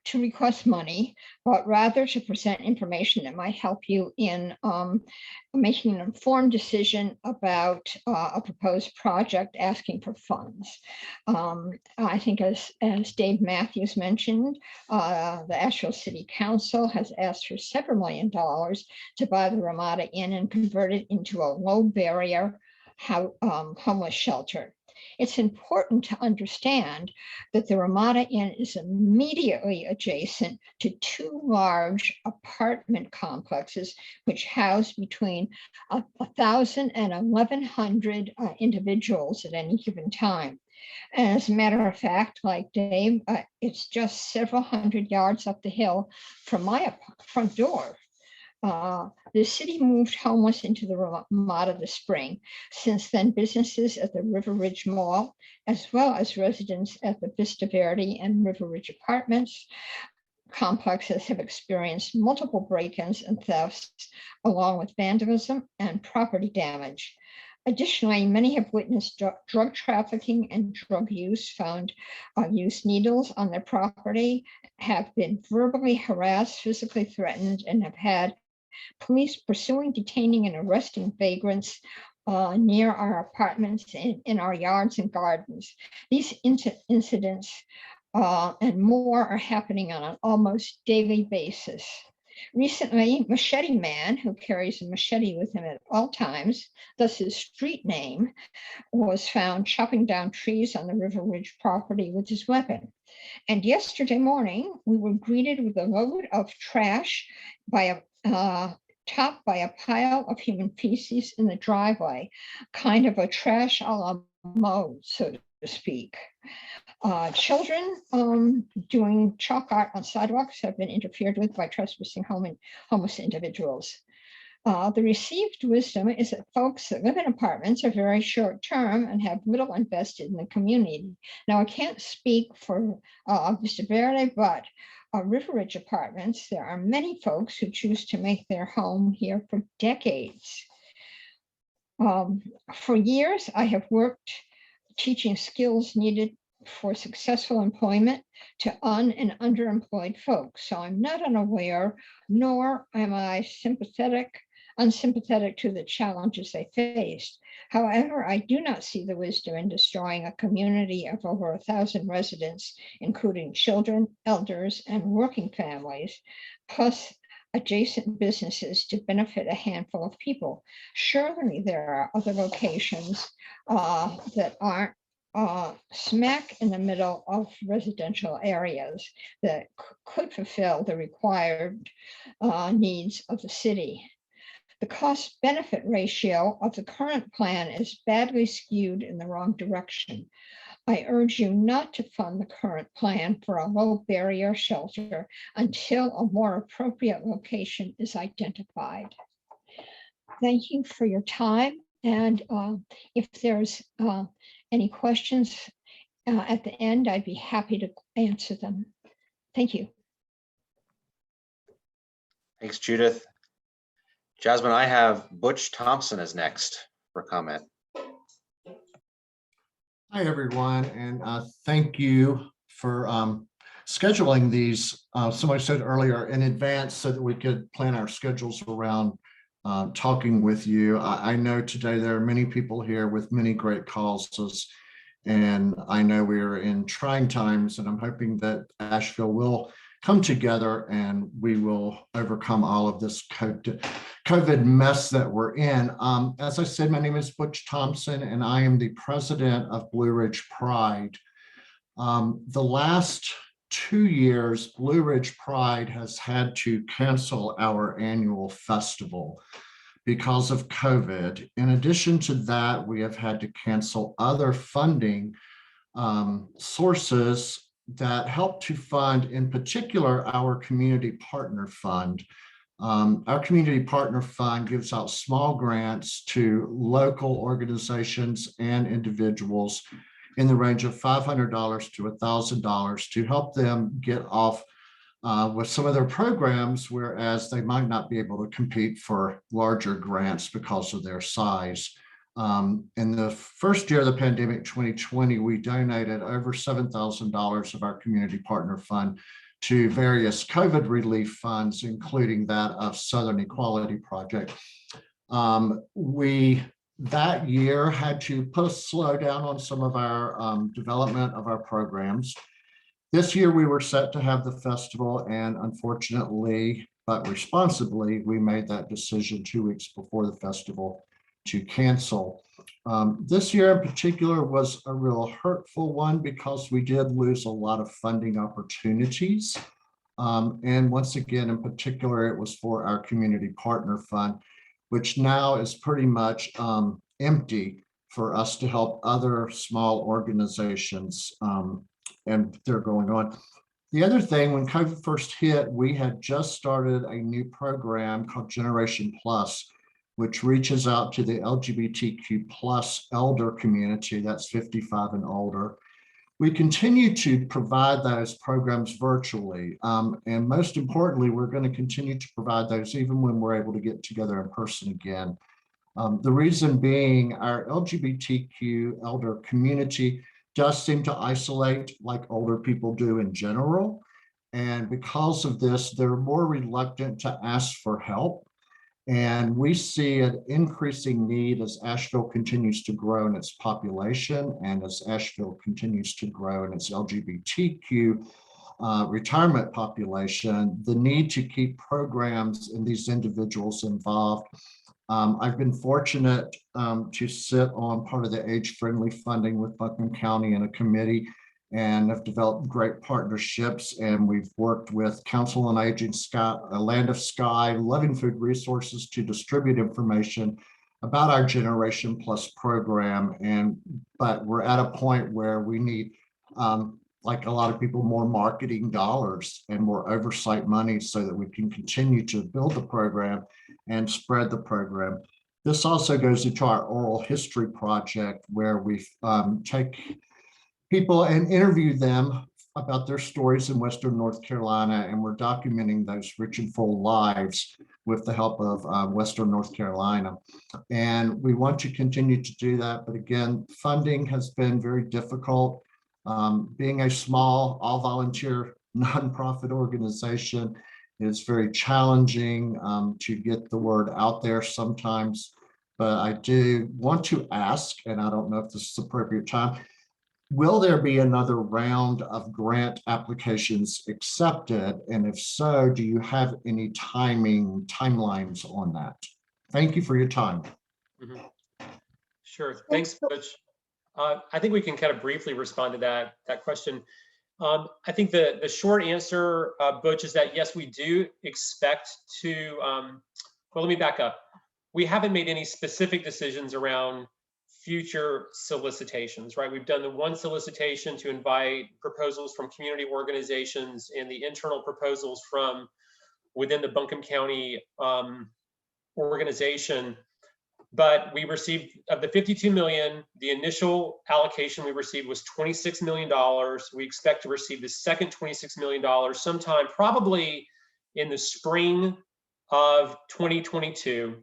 to request money, but rather to present information that might help you in making an informed decision about a proposed project asking for funds. I think as Dave Matthews mentioned, the Asheville City Council has asked for several $1 million to buy the Ramada Inn and convert it into a low barrier homeless shelter. It's important to understand that the Ramada Inn is immediately adjacent to two large apartment complexes which house between 1,000 and 1,100 individuals at any given time. And as a matter of fact, like Dave, it's just several hundred yards up the hill from my front door. The city moved homeless into the Ramada this spring. Since then, businesses at the River Ridge Mall, as well as residents at the Vista Verde and River Ridge Apartments complexes have experienced multiple break-ins and thefts, along with vandalism and property damage. Additionally, many have witnessed drug trafficking and drug use, found used needles on their property, have been verbally harassed, physically threatened, and have had police pursuing, detaining, and arresting vagrants near our apartments, in our yards and gardens. These incidents and more are happening on an almost daily basis. Recently, Machete Man, who carries a machete with him at all times, thus his street name, was found chopping down trees on the River Ridge property with his weapon. And yesterday morning, we were greeted with a load of trash topped by a pile of human feces in the driveway, kind of a trash a la mode, so to speak. Children doing chalk art on sidewalks have been interfered with by trespassing homeless individuals. The received wisdom is that folks that live in apartments are very short term and have little invested in the community. Now, I can't speak for Vista Verde, but River Ridge Apartments, there are many folks who choose to make their home here for decades. For years, I have worked teaching skills needed for successful employment to and underemployed folks. So I'm not unaware, nor am I unsympathetic to the challenges they faced. However, I do not see the wisdom in destroying a community of over 1,000 residents, including children, elders, and working families, plus adjacent businesses to benefit a handful of people. Surely there are other locations that aren't smack in the middle of residential areas that could fulfill the required needs of the city. The cost benefit ratio of the current plan is badly skewed in the wrong direction. I urge you not to fund the current plan for a low barrier shelter until a more appropriate location is identified. Thank you for your time. And if there's any questions at the end, I'd be happy to answer them. Thank you. Thanks, Judith. Jasmine, I have Butch Thompson as next for comment. Hi, everyone, and thank you for scheduling these, somebody said earlier, in advance so that we could plan our schedules around talking with you. I know today there are many people here with many great causes, and I know we are in trying times, and I'm hoping that Asheville will come together and we will overcome all of this COVID mess that we're in. As I said, my name is Butch Thompson, and I am the president of Blue Ridge Pride. The last 2 years, Blue Ridge Pride has had to cancel our annual festival because of COVID. In addition to that, we have had to cancel other funding sources that help to fund, in particular, our Community Partner Fund. Our Community Partner Fund gives out small grants to local organizations and individuals in the range of $500 to $1,000 to help them get off with some of their programs, whereas they might not be able to compete for larger grants because of their size. In the first year of the pandemic, 2020, we donated over $7,000 of our Community Partner Fund to various COVID relief funds, including that of Southern Equality Project. We that year had to put a slowdown on some of our development of our programs. This year we were set to have the festival, and unfortunately, but responsibly, we made that decision 2 weeks before the festival to cancel. This year in particular was a real hurtful one because we did lose a lot of funding opportunities. And once again, in particular, it was for our community partner fund, which now is pretty much empty for us to help other small organizations, and they're going on. The other thing, when COVID first hit, we had just started a new program called Generation Plus, which reaches out to the LGBTQ plus elder community, that's 55 and older. We continue to provide those programs virtually. And most importantly, we're going to continue to provide those even when we're able to get together in person again. The reason being our LGBTQ elder community does seem to isolate like older people do in general. And because of this, they're more reluctant to ask for help. And we see an increasing need as Asheville continues to grow in its population and as Asheville continues to grow in its LGBTQ retirement population, the need to keep programs and these individuals involved. I've been fortunate to sit on part of the age-friendly funding with Buncombe County in a committee, and have developed great partnerships. And we've worked with Council on Aging, Land of Sky, Loving Food Resources to distribute information about our Generation Plus program. But we're at a point where we need, like a lot of people, more marketing dollars and more oversight money so that we can continue to build the program and spread the program. This also goes into our oral history project, where we take people and interview them about their stories in Western North Carolina, and we're documenting those rich and full lives with the help of Western North Carolina. And we want to continue to do that, but again, funding has been very difficult. Being a small, all-volunteer nonprofit organization, is very challenging to get the word out there sometimes. But I do want to ask, and I don't know if this is the appropriate time, will there be another round of grant applications accepted? And if so, do you have any timelines on that? Thank you for your time. Sure. Thanks, Butch. I think we can kind of briefly respond to that question. I think the short answer, Butch, is that yes, we do expect to, well, let me back up. We haven't made any specific decisions around future solicitations, right? We've done the one solicitation to invite proposals from community organizations and the internal proposals from within the Buncombe County organization. But we received, of the 52 million, the initial allocation we received was $26 million. We expect to receive the second $26 million sometime probably in the spring of 2022.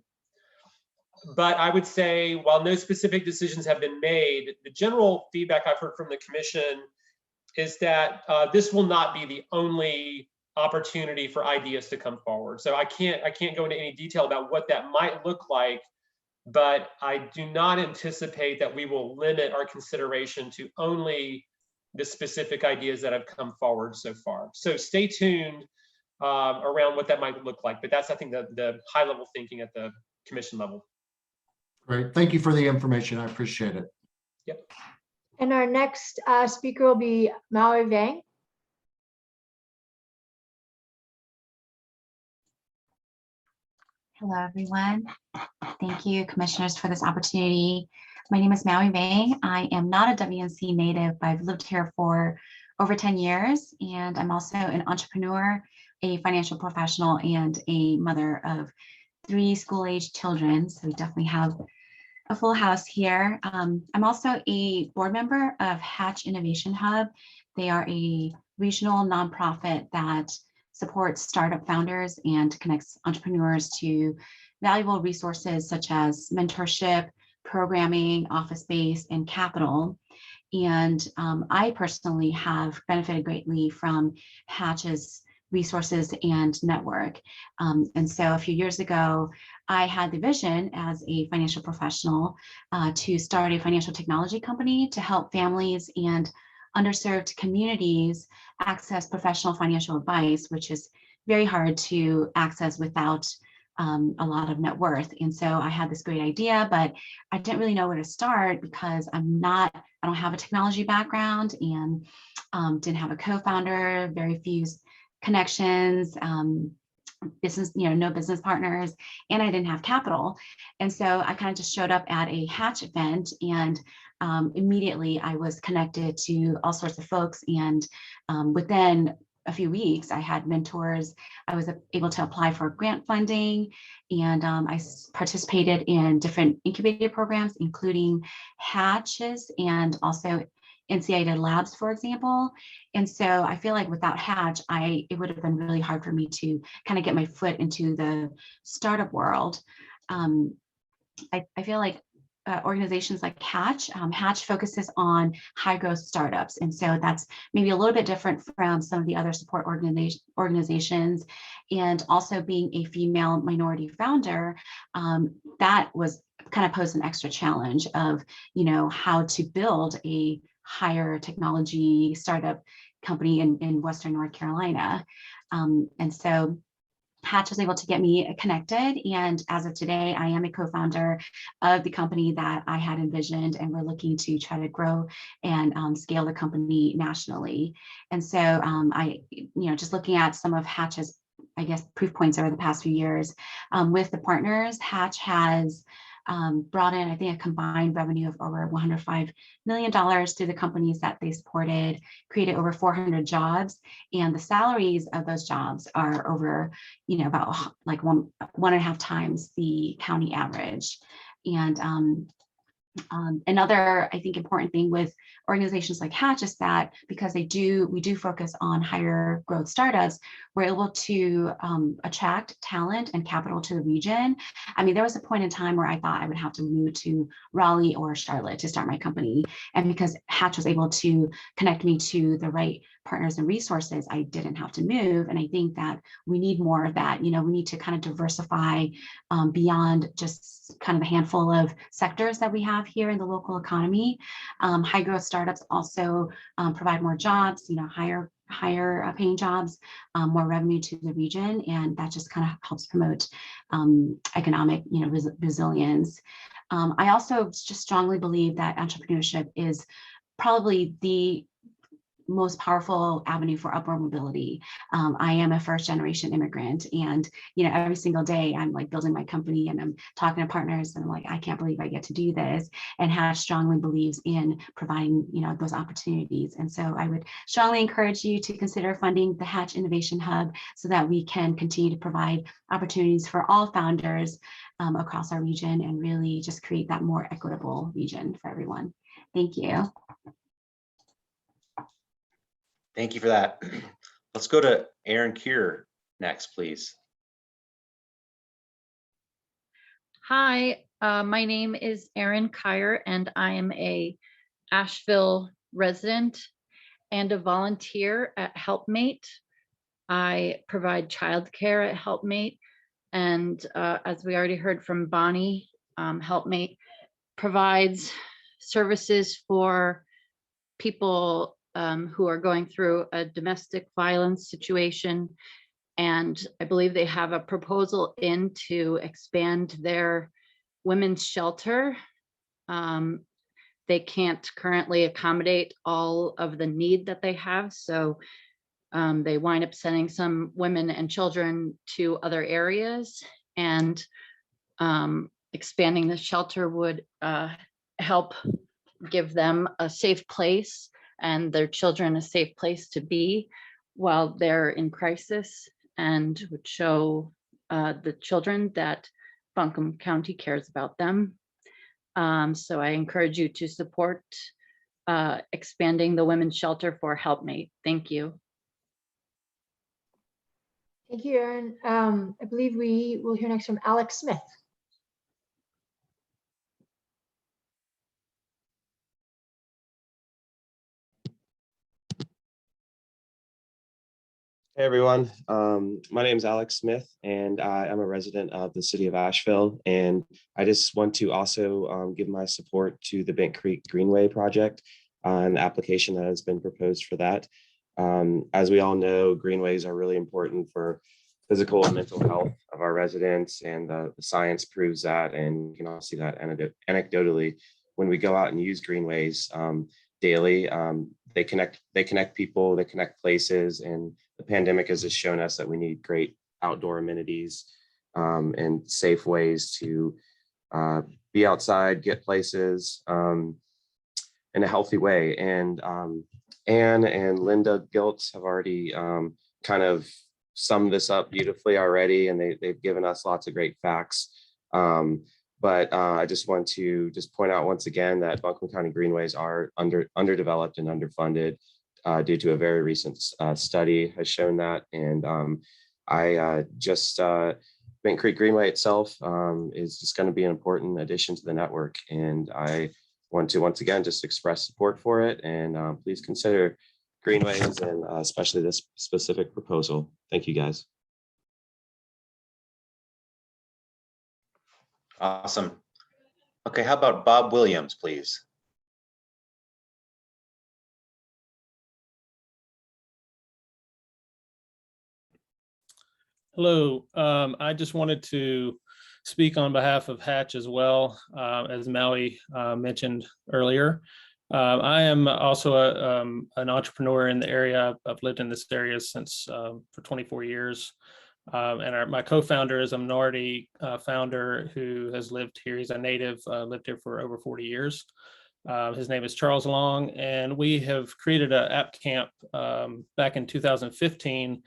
But I would say, while no specific decisions have been made, the general feedback I've heard from the commission is that this will not be the only opportunity for ideas to come forward. So I can't go into any detail about what that might look like, but I do not anticipate that we will limit our consideration to only the specific ideas that have come forward so far. So stay tuned around what that might look like. But that's, I think, the high level thinking at the commission level. Great. Thank you for the information. I appreciate it. Yep. And our next speaker will be Maui Vang. Hello, everyone. Thank you, commissioners, for this opportunity. My name is Maui Vang. I am not a WNC native, but I've lived here for over 10 years, and I'm also an entrepreneur, a financial professional, and a mother of 3 school-aged children. So we definitely have a full house here. I'm also a board member of Hatch Innovation Hub. They are a regional nonprofit that supports startup founders and connects entrepreneurs to valuable resources such as mentorship, programming, office space, and capital. And I personally have benefited greatly from Hatch's resources and network. And so a few years ago, I had the vision as a financial professional to start a financial technology company to help families and underserved communities access professional financial advice, which is very hard to access without a lot of net worth. And so I had this great idea, but I didn't really know where to start because I don't have a technology background and didn't have a co-founder, very few connections, business, no business partners, and I didn't have capital. And so I kind of just showed up at a Hatch event, and immediately I was connected to all sorts of folks. And within a few weeks, I had mentors. I was able to apply for grant funding, and I participated in different incubator programs, including Hatches and also NCAA Labs, for example. And so I feel like without Hatch, it would have been really hard for me to kind of get my foot into the startup world. I feel like organizations like Hatch focuses on high growth startups. And so that's maybe a little bit different from some of the other support organizations. And also being a female minority founder, that was kind of posed an extra challenge of, how to build a higher technology startup company in Western North Carolina. And so Hatch was able to get me connected. And as of today, I am a co-founder of the company that I had envisioned, and we're looking to try to grow and scale the company nationally. And so just looking at some of Hatch's, I guess, proof points over the past few years with the partners, Hatch has brought in, I think, a combined revenue of over $105 million through the companies that they supported, created over 400 jobs, and the salaries of those jobs are over, about like one and a half times the county average. And another, I think, important thing with organizations like Hatch is that because we do focus on higher growth startups, we're able to attract talent and capital to the region. I mean, there was a point in time where I thought I would have to move to Raleigh or Charlotte to start my company. And because Hatch was able to connect me to the right partners and resources, I didn't have to move. And I think that we need more of that. We need to kind of diversify beyond just kind of a handful of sectors that we have here in the local economy. High growth startups also provide more jobs, higher paying jobs, more revenue to the region, and that just kind of helps promote economic resilience. I also just strongly believe that entrepreneurship is probably the most powerful avenue for upward mobility. I am a first generation immigrant, and every single day I'm like building my company and I'm talking to partners and I'm like, I can't believe I get to do this. And Hatch strongly believes in providing those opportunities. And so I would strongly encourage you to consider funding the Hatch Innovation Hub so that we can continue to provide opportunities for all founders across our region and really just create that more equitable region for everyone. Thank you. Thank you for that. Let's go to Aaron Kier next, please. Hi, my name is Erin Kyer, and I am a Asheville resident and a volunteer at Helpmate. I provide childcare at Helpmate, and as we already heard from Bonnie, Helpmate provides services for people who are going through a domestic violence situation. And I believe they have a proposal in to expand their women's shelter. They can't currently accommodate all of the need that they have. So they wind up sending some women and children to other areas, and expanding the shelter would help give them a safe place and their children a safe place to be while they're in crisis, and would show the children that Buncombe County cares about them. So I encourage you to support expanding the women's shelter for Helpmate. Thank you. Thank you, Erin. I believe we will hear next from Alex Smith. Hey everyone, my name is Alex Smith, and I am a resident of the city of Asheville. And I just want to also give my support to the Bent Creek Greenway project, an application that has been proposed for that. As we all know, greenways are really important for physical and mental health of our residents, and the science proves that, and you can all see that anecdotally when we go out and use Greenways daily. They connect people, they connect places, and the pandemic has just shown us that we need great outdoor amenities and safe ways to be outside, get places in a healthy way. And Anne and Linda Giltz have already kind of summed this up beautifully already, and they've given us lots of great facts. But I just want to point out once again that Buncombe County Greenways are underdeveloped and underfunded due to a very recent study has shown that. And Bent Creek Greenway itself is just going to be an important addition to the network. And I want to once again just express support for it, and please consider Greenways, and especially this specific proposal. Thank you, guys. Awesome. Okay, how about Bob Williams, please? Hello, I just wanted to speak on behalf of Hatch as well, as Maui mentioned earlier. I am also an entrepreneur in the area. I've lived in this area since for 24 years. And my co-founder is a minority founder who has lived here. He's a native, lived here for over 40 years. His name is Charles Long, and we have created an app camp back in 2015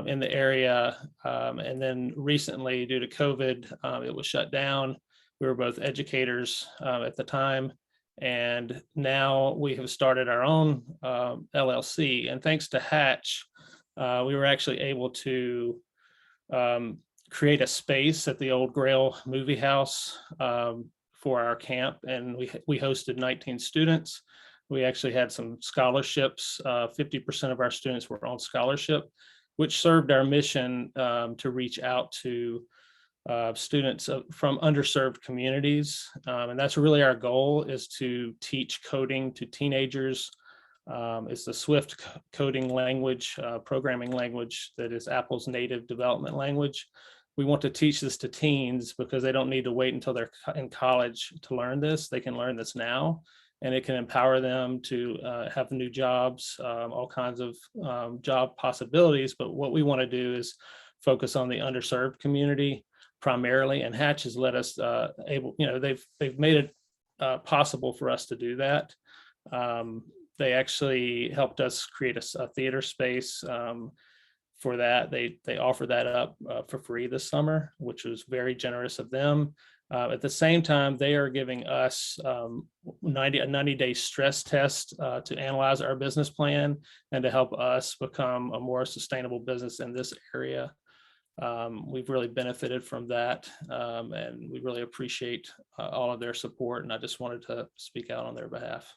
in the area. And then recently, due to COVID, it was shut down. We were both educators at the time. And now we have started our own LLC. And thanks to Hatch, we were actually able to create a space at the old Grail movie house for our camp. And we hosted 19 students. We actually had some scholarships. 50% of our students were on scholarship, which served our mission to reach out to students from underserved communities. And that's really our goal, is to teach coding to teenagers. It's the Swift coding language, programming language that is Apple's native development language. We want to teach this to teens because they don't need to wait until they're in college to learn this. They can learn this now, and it can empower them to have new jobs, all kinds of job possibilities. But what we want to do is focus on the underserved community primarily, and Hatch has let us they've made it possible for us to do that. They actually helped us create a theater space for that. They offer that up for free this summer, which was very generous of them. At the same time, they are giving us a 90-day stress test to analyze our business plan and to help us become a more sustainable business in this area. We've really benefited from that, and we really appreciate all of their support. And I just wanted to speak out on their behalf.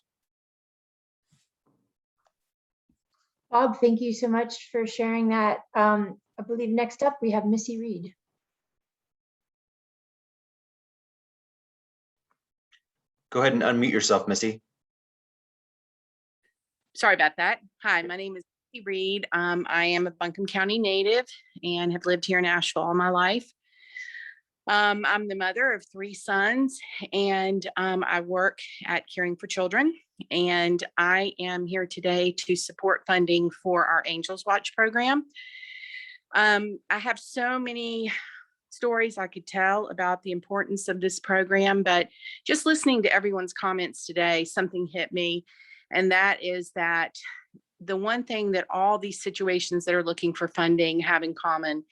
Bob, thank you so much for sharing that. I believe next up we have Missy Reed. Go ahead and unmute yourself, Missy. Sorry about that. Hi, my name is Missy Reed. I am a Buncombe County native and have lived here in Asheville all my life. I'm the mother of 3 sons, and I work at Caring for Children. And I am here today to support funding for our Angels Watch program. I have so many stories I could tell about the importance of this program, but just listening to everyone's comments today, something hit me. And that is that the one thing that all these situations that are looking for funding have in common,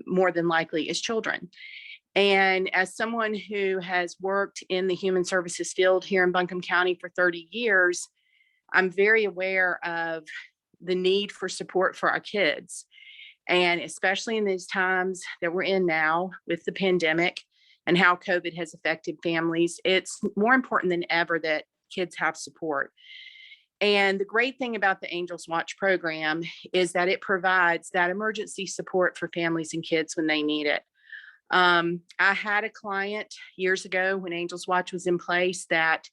more than likely, is children. And as someone who has worked in the human services field here in Buncombe County for 30 years, I'm very aware of the need for support for our kids. And especially in these times that we're in now with the pandemic and how COVID has affected families, it's more important than ever that kids have support. And the great thing about the Angels Watch program is that it provides that emergency support for families and kids when they need it. I had a client years ago when Angels Watch was in place that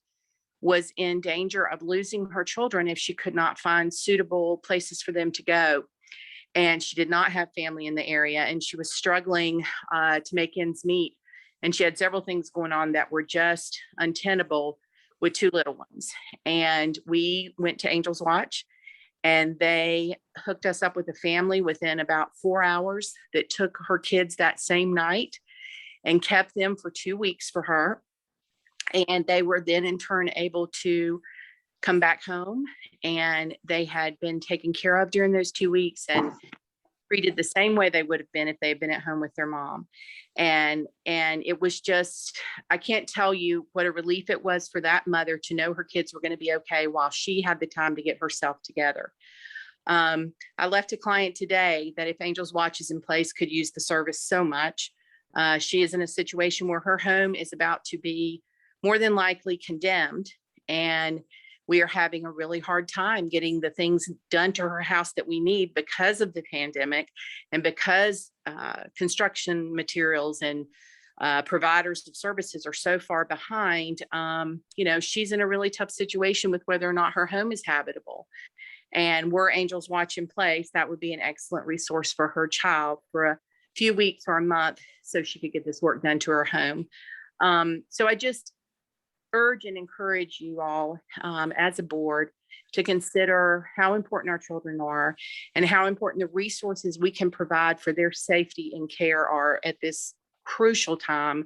was in danger of losing her children if she could not find suitable places for them to go. and she did not have family in the area, and she was struggling to make ends meet. And she had several things going on that were just untenable with 2 little ones. And we went to Angels Watch, and they hooked us up with a family within about 4 hours that took her kids that same night and kept them for 2 weeks for her. And they were then in turn able to come back home, and they had been taken care of during those 2 weeks and treated the same way they would have been if they had been at home with their mom. And it was just, I can't tell you what a relief it was for that mother to know her kids were going to be okay while she had the time to get herself together. I left a client today that, if Angels Watch is in place, could use the service so much. She is in a situation where her home is about to be more than likely condemned, and we are having a really hard time getting the things done to her house that we need because of the pandemic, and because construction materials and providers of services are so far behind. She's in a really tough situation with whether or not her home is habitable. And were Angels Watch in place, that would be an excellent resource for her child for a few weeks or a month, so she could get this work done to her home. So I just urge and encourage you all as a board to consider how important our children are, and how important the resources we can provide for their safety and care are at this crucial time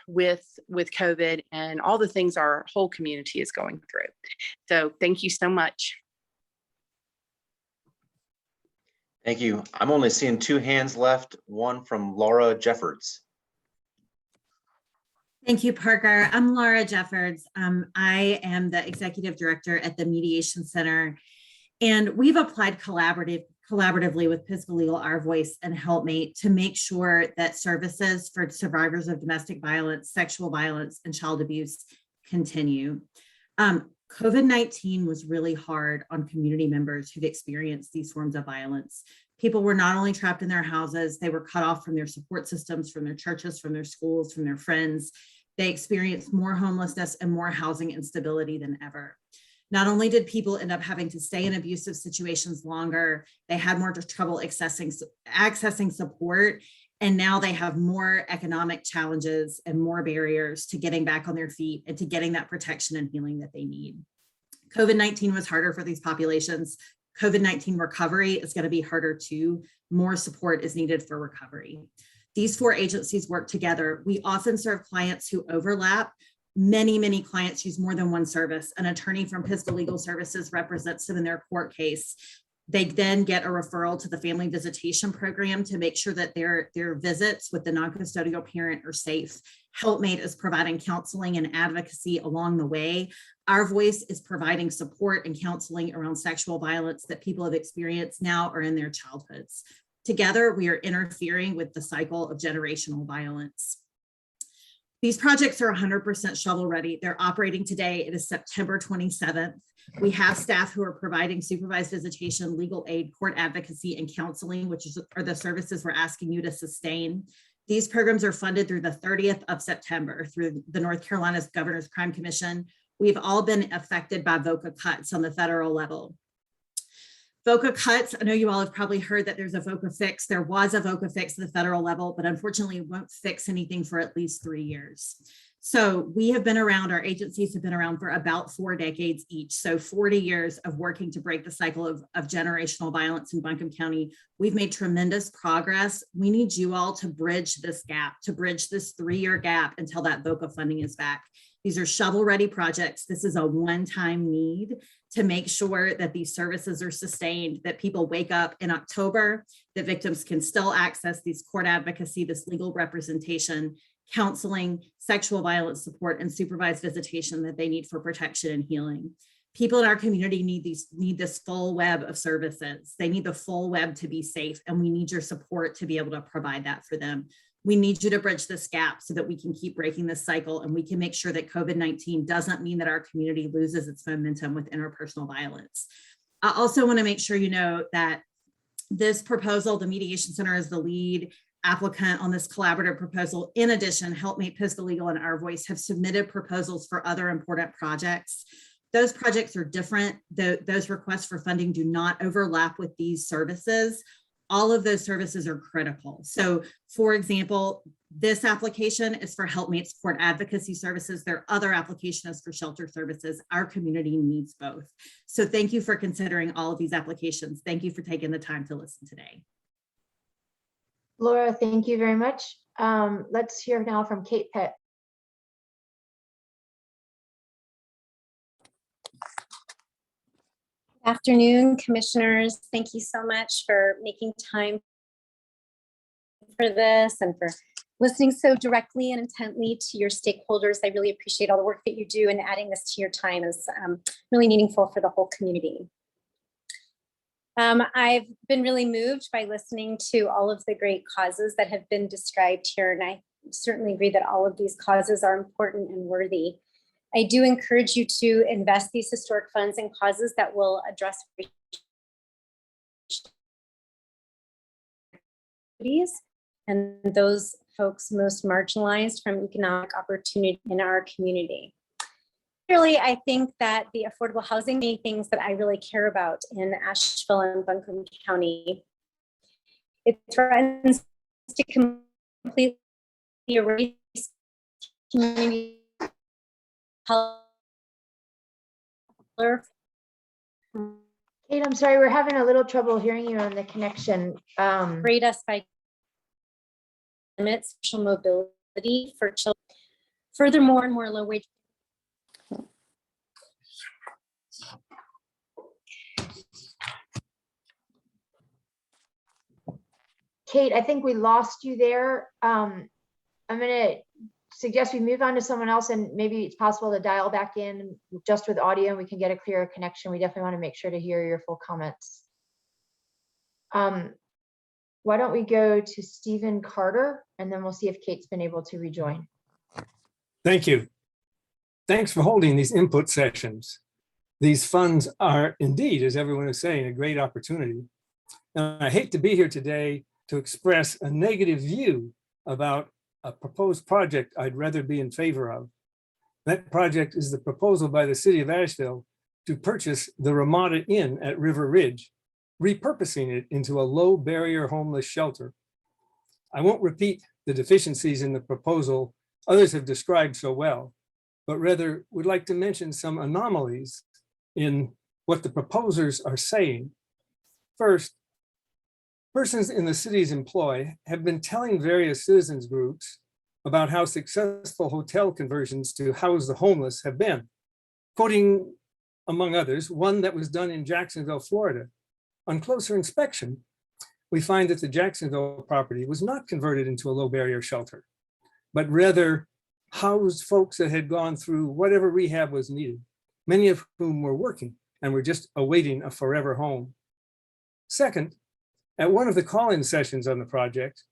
with COVID and all the things our whole community is going through. So thank you so much. Thank you. I'm only seeing 2 hands left, one from Laura Jeffords. Thank you, Parker. I'm Laura Jeffords. I am the executive director at the Mediation Center, and we've applied collaboratively with Pisgah Legal, Our Voice, and Helpmate to make sure that services for survivors of domestic violence, sexual violence, and child abuse continue. COVID-19 was really hard on community members who've experienced these forms of violence. People were not only trapped in their houses, they were cut off from their support systems, from their churches, from their schools, from their friends. They experienced more homelessness and more housing instability than ever. Not only did people end up having to stay in abusive situations longer, they had more trouble accessing support, and now they have more economic challenges and more barriers to getting back on their feet and to getting that protection and healing that they need. COVID-19 was harder for these populations. COVID-19 recovery is going to be harder too. More support is needed for recovery. These 4 agencies work together. We often serve clients who overlap. Many clients use more than one service. An attorney from Pisgah Legal Services represents them in their court case. They then get a referral to the family visitation program to make sure that their visits with the non-custodial parent are safe. Helpmate is providing counseling and advocacy along the way. Our Voice is providing support and counseling around sexual violence that people have experienced now or in their childhoods. Together, we are interfering with the cycle of generational violence. These projects are 100% shovel ready. They're operating today. It is September 27th. We have staff who are providing supervised visitation, legal aid, court advocacy, and counseling, which are the services we're asking you to sustain. These programs are funded through the 30th of September through the North Carolina's Governor's Crime Commission. We've all been affected by VOCA cuts on the federal level. VOCA cuts, I know you all have probably heard that there's a VOCA fix. There was a VOCA fix at the federal level, but unfortunately it won't fix anything for at least 3 years. So we have been around, our agencies have been around for about 4 decades each. So 40 years of working to break the cycle of generational violence in Buncombe County. We've made tremendous progress. We need you all to bridge this gap, to bridge this 3-year gap until that VOCA funding is back. These are shovel-ready projects. This is a one-time need to make sure that these services are sustained, that people wake up in October, that victims can still access these court advocacy, this legal representation, counseling, sexual violence support, and supervised visitation that they need for protection and healing. People in our community need this full web of services. They need the full web to be safe, and we need your support to be able to provide that for them. We need you to bridge this gap so that we can keep breaking this cycle, and we can make sure that COVID-19 doesn't mean that our community loses its momentum with interpersonal violence. I also want to make sure you know that this proposal, the Mediation Center is the lead applicant on this collaborative proposal. In addition, Helpmate, Pisgah Legal, and Our Voice have submitted proposals for other important projects. those projects are different. Those requests for funding do not overlap with these services. All of those services are critical. So for example, this application is for Helpmate Support Advocacy Services. Their other application is for shelter services. Our community needs both. So thank you for considering all of these applications. Thank you for taking the time to listen today. Laura, thank you very much. Let's hear now from Kate Pitt. Afternoon, commissioners. Thank you so much for making time for this and for listening so directly and intently to your stakeholders. I really appreciate all the work that you do, and adding this to your time is really meaningful for the whole community. I've been really moved by listening to all of the great causes that have been described here, and I certainly agree that all of these causes are important and worthy. I do encourage you to invest these historic funds in causes that will address and those folks most marginalized from economic opportunity in our community. Really, I think that the affordable housing, many things that I really care about in Asheville and Buncombe County, it threatens to completely erase community Kate, I'm sorry, we're having a little trouble hearing you on the connection. Rate us by limit social mobility for children. Furthermore, and more low wage. Kate, I think we lost you there. I'm gonna suggest we move on to someone else, and maybe it's possible to dial back in just with audio and we can get a clearer connection. We definitely want to make sure to hear your full comments. Why don't we go to Stephen Carter, and then we'll see if Kate's been able to rejoin. Thank you. Thanks for holding these input sessions. These funds are indeed, as everyone is saying, a great opportunity. And I hate to be here today to express a negative view about a proposed project I'd rather be in favor of. That project is the proposal by the city of Asheville to purchase the Ramada Inn at River Ridge, repurposing it into a low barrier homeless shelter. I won't repeat the deficiencies in the proposal others have described so well, but rather would like to mention some anomalies in what the proposers are saying. First, persons in the city's employ have been telling various citizens groups about how successful hotel conversions to house the homeless have been, quoting, among others, one that was done in Jacksonville, Florida. On closer inspection, we find that the Jacksonville property was not converted into a low barrier shelter, but rather housed folks that had gone through whatever rehab was needed, many of whom were working and were just awaiting a forever home. Second, at one of the call-in sessions on the project,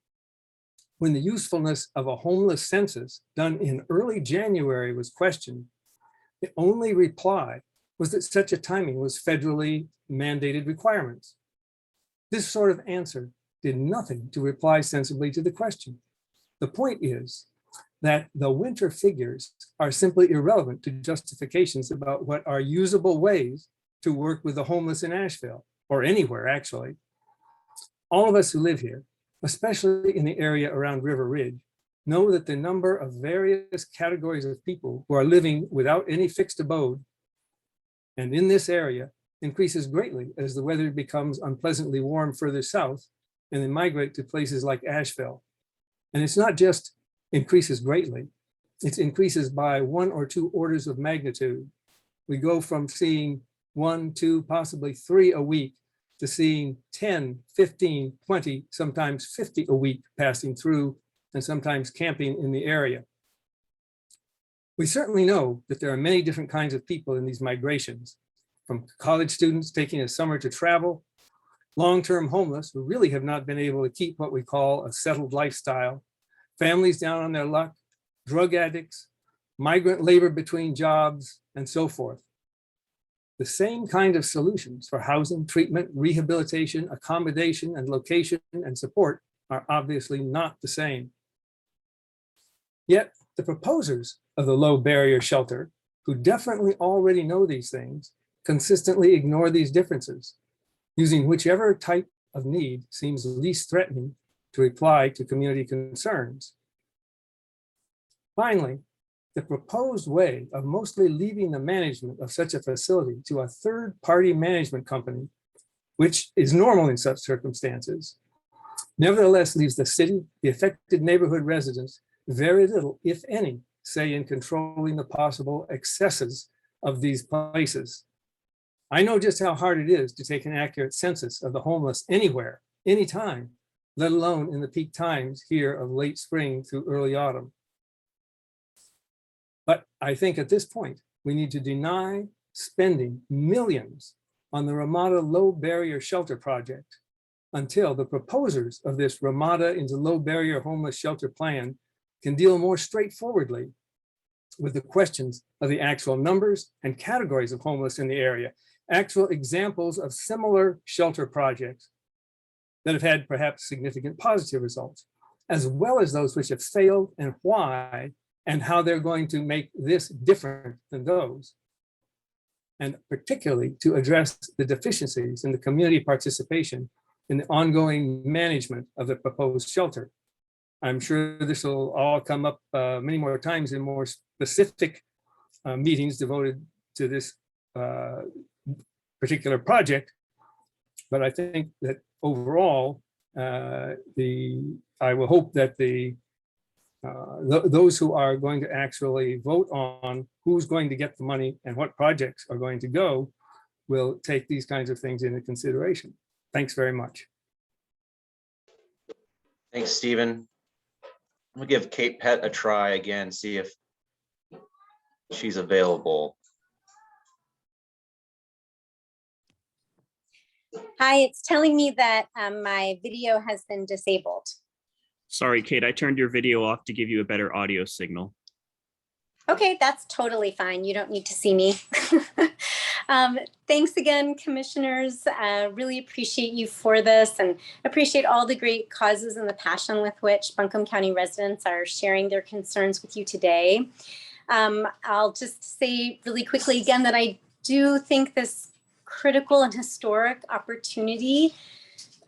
when the usefulness of a homeless census done in early January was questioned, the only reply was that such a timing was federally mandated requirements. This sort of answer did nothing to reply sensibly to the question. The point is that the winter figures are simply irrelevant to justifications about what are usable ways to work with the homeless in Asheville, or anywhere actually. All of us who live here, especially in the area around River Ridge, know that the number of various categories of people who are living without any fixed abode and in this area increases greatly as the weather becomes unpleasantly warm further south and they migrate to places like Asheville. And it's not just increases greatly, it increases by 1 or 2 orders of magnitude. We go from seeing 1, 2, possibly 3 a week to seeing 10, 15, 20, sometimes 50 a week passing through and sometimes camping in the area. We certainly know that there are many different kinds of people in these migrations, from college students taking a summer to travel, long-term homeless who really have not been able to keep what we call a settled lifestyle, families down on their luck, drug addicts, migrant labor between jobs, and so forth. The same kind of solutions for housing, treatment, rehabilitation, accommodation, and location and support are obviously not the same. Yet the proposers of the low barrier shelter who definitely already know these things consistently ignore these differences, using whichever type of need seems least threatening to reply to community concerns. Finally, the proposed way of mostly leaving the management of such a facility to a third-party management company, which is normal in such circumstances, nevertheless leaves the city, the affected neighborhood residents, very little, if any, say in controlling the possible excesses of these places. I know just how hard it is to take an accurate census of the homeless anywhere, anytime, let alone in the peak times here of late spring through early autumn. But I think at this point, we need to deny spending millions on the Ramada Low Barrier Shelter Project until the proposers of this Ramada into Low Barrier Homeless Shelter Plan can deal more straightforwardly with the questions of the actual numbers and categories of homeless in the area, actual examples of similar shelter projects that have had perhaps significant positive results, as well as those which have failed and why, and how they're going to make this different than those. And particularly to address the deficiencies in the community participation in the ongoing management of the proposed shelter. I'm sure this will all come up many more times in more specific meetings devoted to this particular project. But I think that overall, I will hope that those who are going to actually vote on who's going to get the money and what projects are going to go will take these kinds of things into consideration. Thanks very much. Thanks, Stephen. I'm gonna give Kate Pett a try again, see if she's available. Hi, it's telling me that my video has been disabled. Sorry, Kate, I turned your video off to give you a better audio signal. Okay, that's totally fine. You don't need to see me. Thanks again, commissioners. Really appreciate you for this and appreciate all the great causes and the passion with which Buncombe County residents are sharing their concerns with you today. I'll just say really quickly again that I do think this critical and historic opportunity,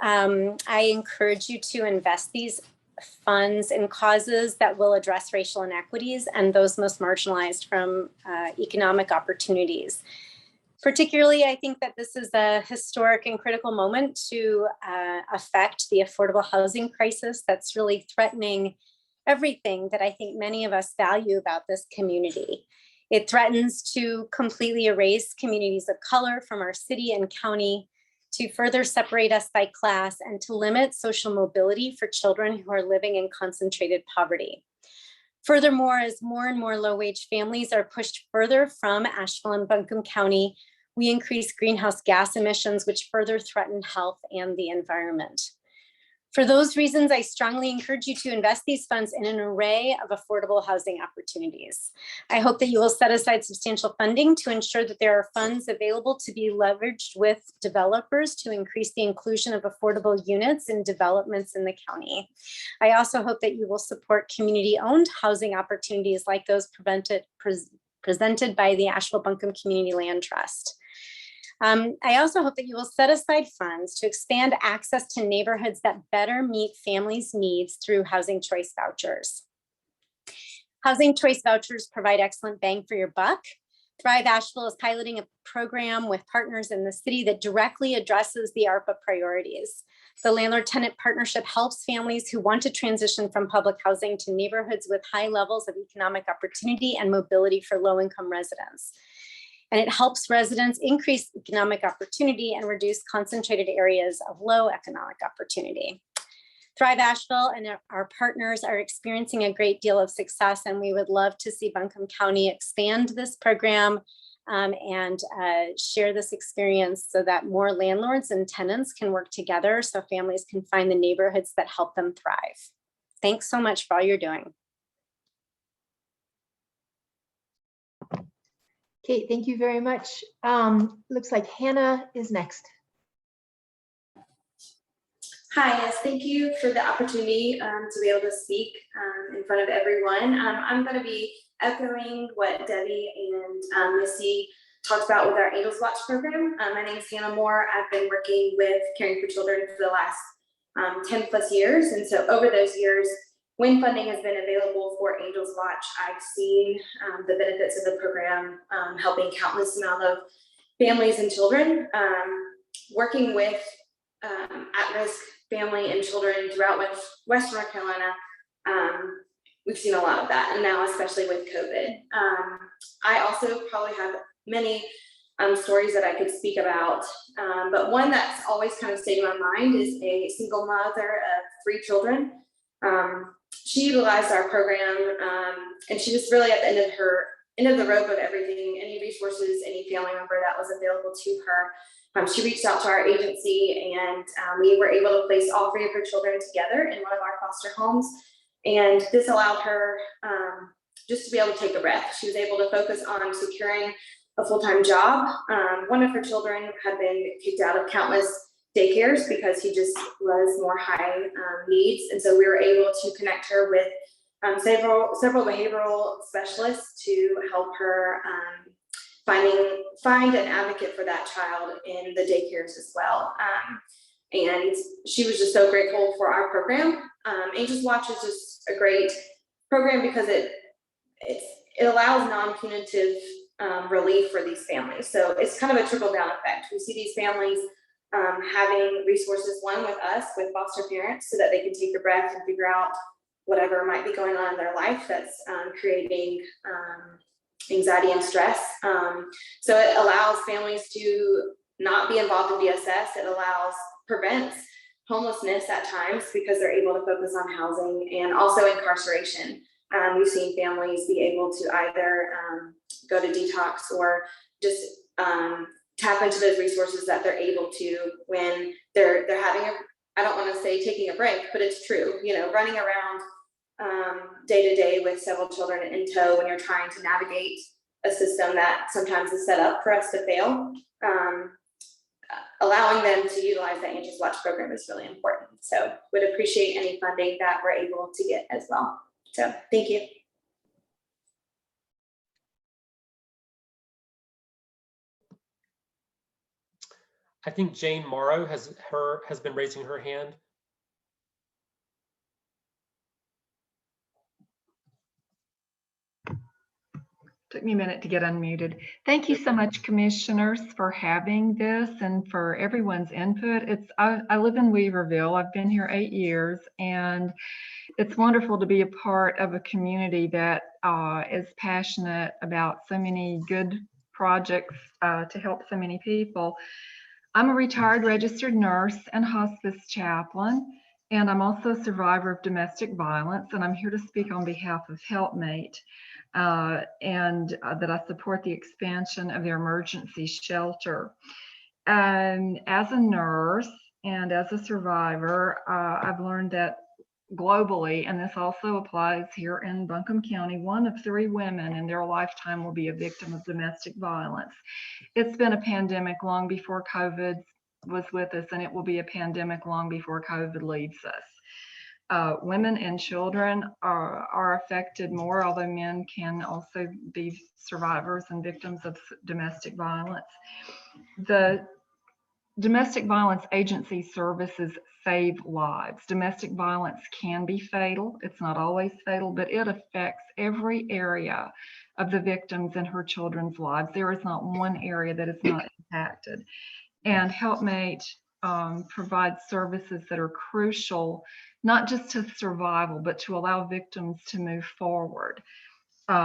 I encourage you to invest these funds and causes that will address racial inequities and those most marginalized from economic opportunities. Particularly, I think that this is a historic and critical moment to affect the affordable housing crisis that's really threatening everything that I think many of us value about this community. It threatens to completely erase communities of color from our city and county, to further separate us by class, and to limit social mobility for children who are living in concentrated poverty. Furthermore, as more and more low-wage families are pushed further from Asheville and Buncombe County, we increase greenhouse gas emissions, which further threaten health and the environment. For those reasons, I strongly encourage you to invest these funds in an array of affordable housing opportunities. I hope that you will set aside substantial funding to ensure that there are funds available to be leveraged with developers to increase the inclusion of affordable units in developments in the county. I also hope that you will support community-owned housing opportunities like those presented by the Asheville Buncombe Community Land Trust. I also hope that you will set aside funds to expand access to neighborhoods that better meet families' needs through housing choice vouchers. Housing choice vouchers provide excellent bang for your buck. Thrive Asheville is piloting a program with partners in the city that directly addresses the ARPA priorities. The Landlord-Tenant Partnership helps families who want to transition from public housing to neighborhoods with high levels of economic opportunity and mobility for low-income residents. And it helps residents increase economic opportunity and reduce concentrated areas of low economic opportunity. Thrive Asheville and our partners are experiencing a great deal of success, and we would love to see Buncombe County expand this program and share this experience so that more landlords and tenants can work together so families can find the neighborhoods that help them thrive. Thanks so much for all you're doing. Kate, thank you very much. Looks like Hannah is next. Hi, yes, thank you for the opportunity to be able to speak in front of everyone. I'm going to be echoing what Debbie and Missy talked about with our Angels Watch program. My name is Hannah Moore. I've been working with Caring for Children for the last 10 plus years. And so over those years, when funding has been available for Angels Watch, I've seen the benefits of the program, helping countless amount of families and children, working with at-risk family and children throughout Western North Carolina. We've seen a lot of that, and now especially with COVID. I also probably have many stories that I could speak about, but one that's always kind of stayed in my mind is a single mother of 3 children. She utilized our program, and she was really at the end of the rope of everything, any resources, any family member that was available to her. She reached out to our agency, and we were able to place all 3 of her children together in one of our foster homes. And this allowed her just to be able to take a breath. She was able to focus on securing a full-time job. One of her children had been kicked out of countless daycares because he just was more high needs. And so we were able to connect her with several behavioral specialists to help her find an advocate for that child in the daycares as well. And she was just so grateful for our program. Angels Watch is just a great program because it allows non-punitive relief for these families. So it's kind of a trickle-down effect. We see these families having resources, one with us, with foster parents, so that they can take a breath and figure out whatever might be going on in their life that's creating anxiety and stress. So it allows families to not be involved in DSS. It prevents homelessness at times because they're able to focus on housing and also incarceration. We've seen families be able to either go to detox or just tap into those resources that they're able to when they're having I don't want to say taking a break, but it's true, running around day to day with several children in tow when you're trying to navigate a system that sometimes is set up for us to fail. Allowing them to utilize the Angels Watch program is really important. So would appreciate any funding that we're able to get as well. So thank you. I think Jane Morrow has been raising her hand. Took me a minute to get unmuted. Thank you so much, commissioners, for having this and for everyone's input. I live in Weaverville. I've been here 8 years, and it's wonderful to be a part of a community that is passionate about so many good projects to help so many people. I'm a retired registered nurse and hospice chaplain, and I'm also a survivor of domestic violence, and I'm here to speak on behalf of Helpmate. And that I support the expansion of their emergency shelter. And as a nurse and as a survivor, I've learned that globally, and this also applies here in Buncombe County, 1 of 3 women in their lifetime will be a victim of domestic violence. It's been a pandemic long before COVID was with us, and it will be a pandemic long before COVID leaves us. Women and children are affected more, although men can also be survivors and victims of domestic violence. The domestic violence agency services save lives. Domestic violence can be fatal. It's not always fatal, but it affects every area of the victims and her children's lives. There is not one area that is not impacted. And Helpmate provides services that are crucial, not just to survival, but to allow victims to move forward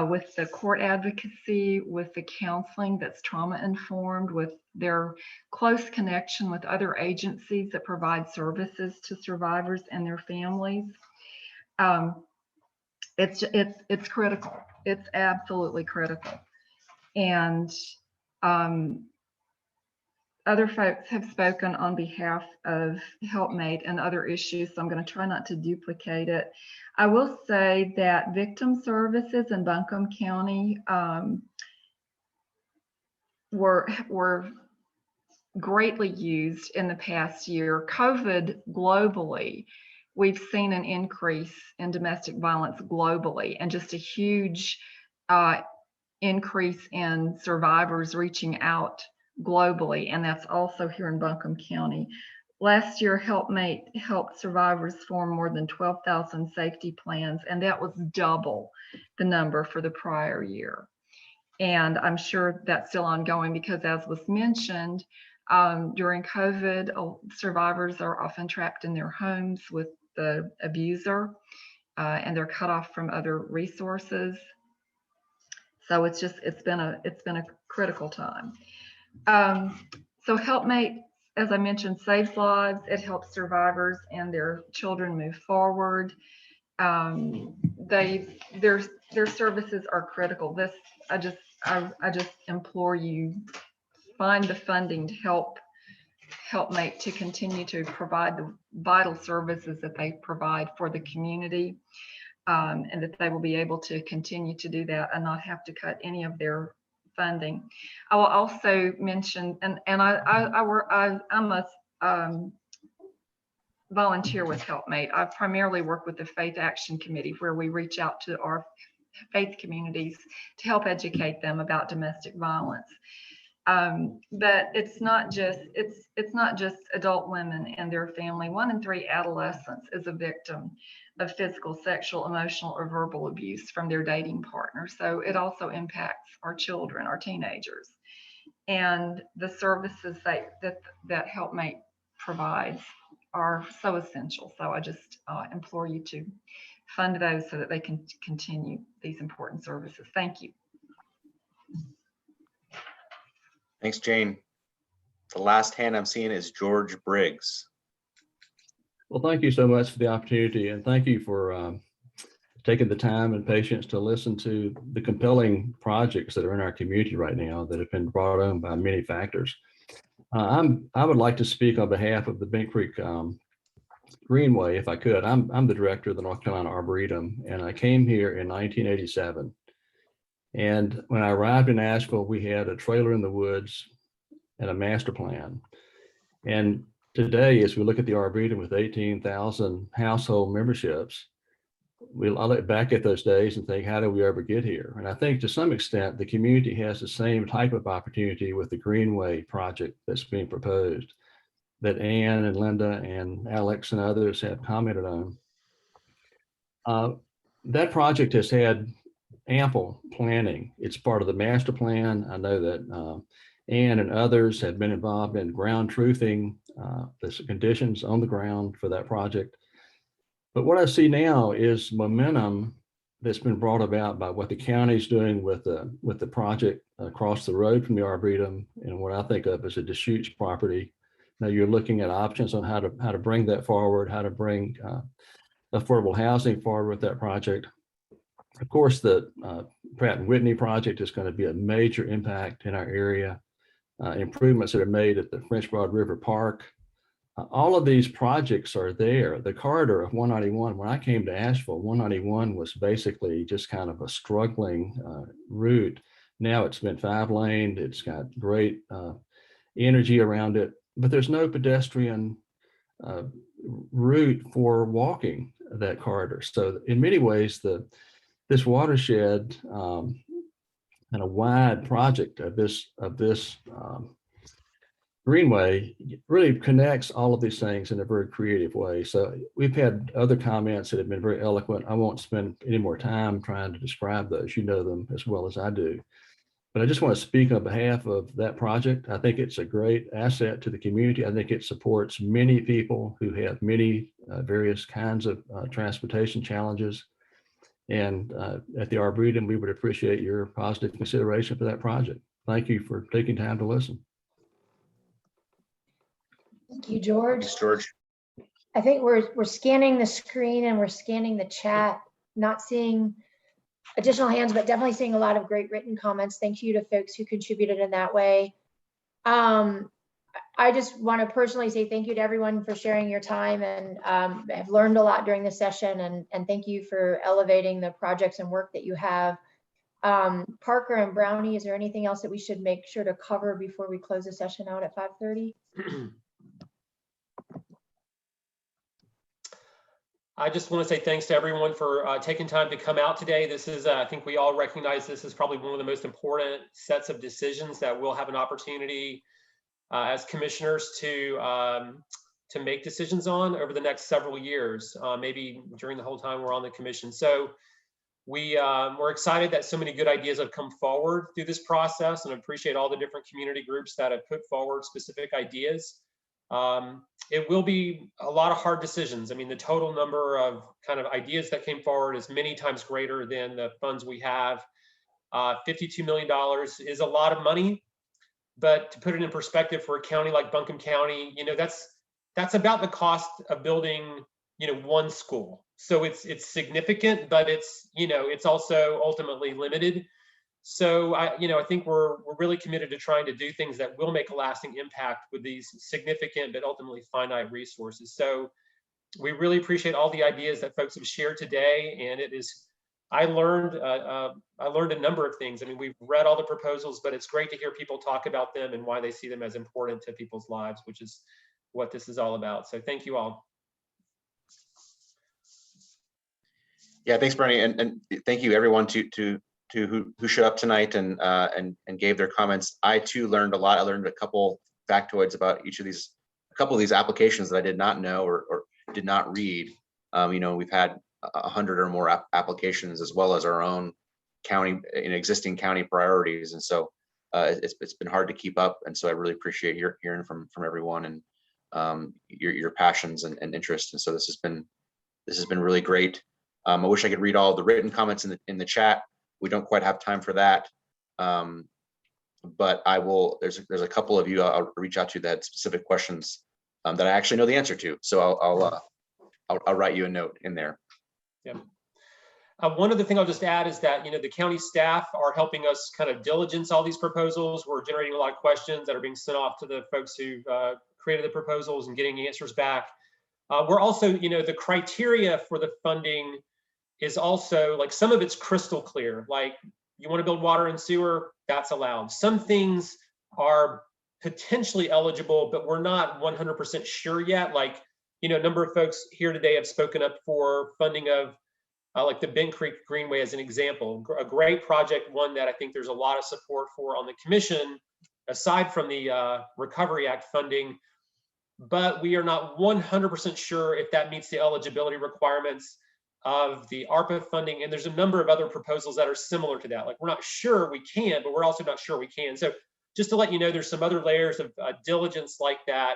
with the court advocacy, with the counseling that's trauma informed, with their close connection with other agencies that provide services to survivors and their families. It's critical. It's absolutely critical. And other folks have spoken on behalf of Helpmate and other issues, so I'm going to try not to duplicate it. I will say that victim services in Buncombe County were greatly used in the past year. COVID globally, we've seen an increase in domestic violence globally, and just a huge increase in survivors reaching out globally, and that's also here in Buncombe County. Last year, HelpMate helped survivors form more than 12,000 safety plans, and that was double the number for the prior year. And I'm sure that's still ongoing because, as was mentioned, during COVID, survivors are often trapped in their homes with the abuser, and they're cut off from other resources. So it's been a critical time. So HelpMate, as I mentioned, saves lives. It helps survivors and their children move forward. Their services are critical. I just implore you, find the funding to help HelpMate to continue to provide the vital services that they provide for the community, and that they will be able to continue to do that and not have to cut any of their funding. I will also mention, and I'm a volunteer with HelpMate. I primarily work with the Faith Action Committee, where we reach out to our faith communities to help educate them about domestic violence. But it's not just adult women and their family. 1 in 3 adolescents is a victim of physical, sexual, emotional, or verbal abuse from their dating partner. So it also impacts our children, our teenagers, and the services that HelpMate provides are so essential. So I just implore you to fund those so that they can continue these important services. Thank you. Thanks, Jane. The last hand I'm seeing is George Briggs. Well, thank you so much for the opportunity, and thank you for taking the time and patience to listen to the compelling projects that are in our community right now that have been brought on by many factors. I would like to speak on behalf of the Bent Creek Greenway, if I could. I'm the director of the North Carolina Arboretum, and I came here in 1987. And when I arrived in Asheville, we had a trailer in the woods and a master plan. And today, as we look at the Arboretum with 18,000 household memberships, I look back at those days and think, how did we ever get here? And I think to some extent, the community has the same type of opportunity with the Greenway project that's being proposed that Ann and Linda and Alex and others have commented on. That project has had ample planning. It's part of the master plan. I know that Ann and others have been involved in ground truthing the conditions on the ground for that project. But what I see now is momentum that's been brought about by what the county's doing with the project across the road from the Arboretum and what I think of as a Deschutes property. Now you're looking at options on how to bring that forward, how to bring affordable housing forward with that project. Of course, the Pratt & Whitney project is going to be a major impact in our area. Improvements that are made at the French Broad River Park. All of these projects are there. The corridor of 191, when I came to Asheville, 191 was basically just kind of a struggling route. Now it's been 5-laned. It's got great energy around it, but there's no pedestrian route for walking that corridor. So in many ways, this watershed and a wide project of this Greenway really connects all of these things in a very creative way. So we've had other comments that have been very eloquent. I won't spend any more time trying to describe those. You know them as well as I do. But I just want to speak on behalf of that project. I think it's a great asset to the community. I think it supports many people who have many various kinds of transportation challenges. And at the Arboretum, we would appreciate your positive consideration for that project. Thank you for taking time to listen. Thank you, George. Thanks, George. I think we're scanning the screen and we're scanning the chat, not seeing additional hands, but definitely seeing a lot of great written comments. Thank you to folks who contributed in that way. I just want to personally say thank you to everyone for sharing your time, and I've learned a lot during the session, and thank you for elevating the projects and work that you have. Parker and Brownie, is there anything else that we should make sure to cover before we close the session out at 5:30? I just want to say thanks to everyone for taking time to come out today. This is, I think we all recognize this is probably one of the most important sets of decisions that we'll have an opportunity as commissioners to make decisions on over the next several years, maybe during the whole time we're on the commission. So we're excited that so many good ideas have come forward through this process, and appreciate all the different community groups that have put forward specific ideas. It will be a lot of hard decisions. I mean, the total number of kind of ideas that came forward is many times greater than the funds we have. $52 million is a lot of money, but to put it in perspective for a county like Buncombe County, you know, that's about the cost of building, you know, one school. So it's significant, but it's, you know, it's also ultimately limited. So I think we're really committed to trying to do things that will make a lasting impact with these significant but ultimately finite resources. So we really appreciate all the ideas that folks have shared today, and I learned a number of things. I mean, we've read all the proposals, but it's great to hear people talk about them and why they see them as important to people's lives, which is what this is all about. So thank you all. Yeah, thanks, Brownie, and thank you everyone who showed up tonight and gave their comments. I too learned a lot. I learned a couple factoids about a couple of these applications that I did not know or did not read. You know, we've had 100 or more applications, as well as our own county and existing county priorities, and so it's been hard to keep up. And so I really appreciate hearing from everyone and your passions and interest. And so this has been really great. I wish I could read all the written comments in the chat. We don't quite have time for that, but I will. There's a couple of you I'll reach out to that specific questions that I actually know the answer to. So I'll write you a note in there. Yeah. One other thing I'll just add is that, you know, the county staff are helping us kind of diligence all these proposals. We're generating a lot of questions that are being sent off to the folks who created the proposals and getting answers back. We're also, you know, the criteria for the funding is also, like, some of it's crystal clear. Like, you want to build water and sewer, that's allowed. Some things are potentially eligible, but we're not 100% sure yet. Like, you know, a number of folks here today have spoken up for funding of like the Bent Creek Greenway as an example, a great project, one that I think there's a lot of support for on the commission, aside from the Recovery Act funding, but we are not 100% sure if that meets the eligibility requirements of the ARPA funding. And there's a number of other proposals that are similar to that. Like, we're not sure we can, but we're also not sure we can. So just to let you know, there's some other layers of diligence like that,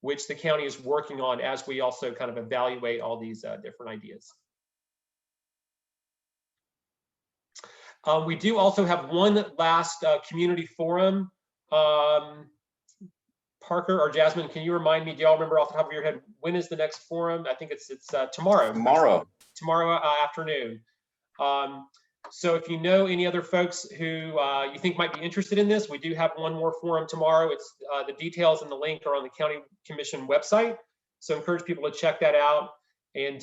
which the county is working on as we also kind of evaluate all these different ideas. We do also have one last community forum. Parker or Jasmine, can you remind me, do y'all remember off the top of your head, when is the next forum? I think it's tomorrow. Tomorrow afternoon. So if you know any other folks who you think might be interested in this, we do have one more forum tomorrow. It's the details and the link are on the County Commission website. So encourage people to check that out. And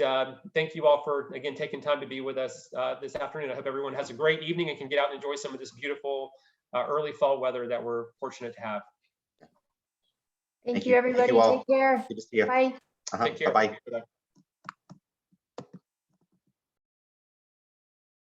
thank you all for, again, taking time to be with us this afternoon. I hope everyone has a great evening and can get out and enjoy some of this beautiful early fall weather that we're fortunate to have. Thank you, everybody. Take care. Good to see you. Bye. Take care. Bye-bye.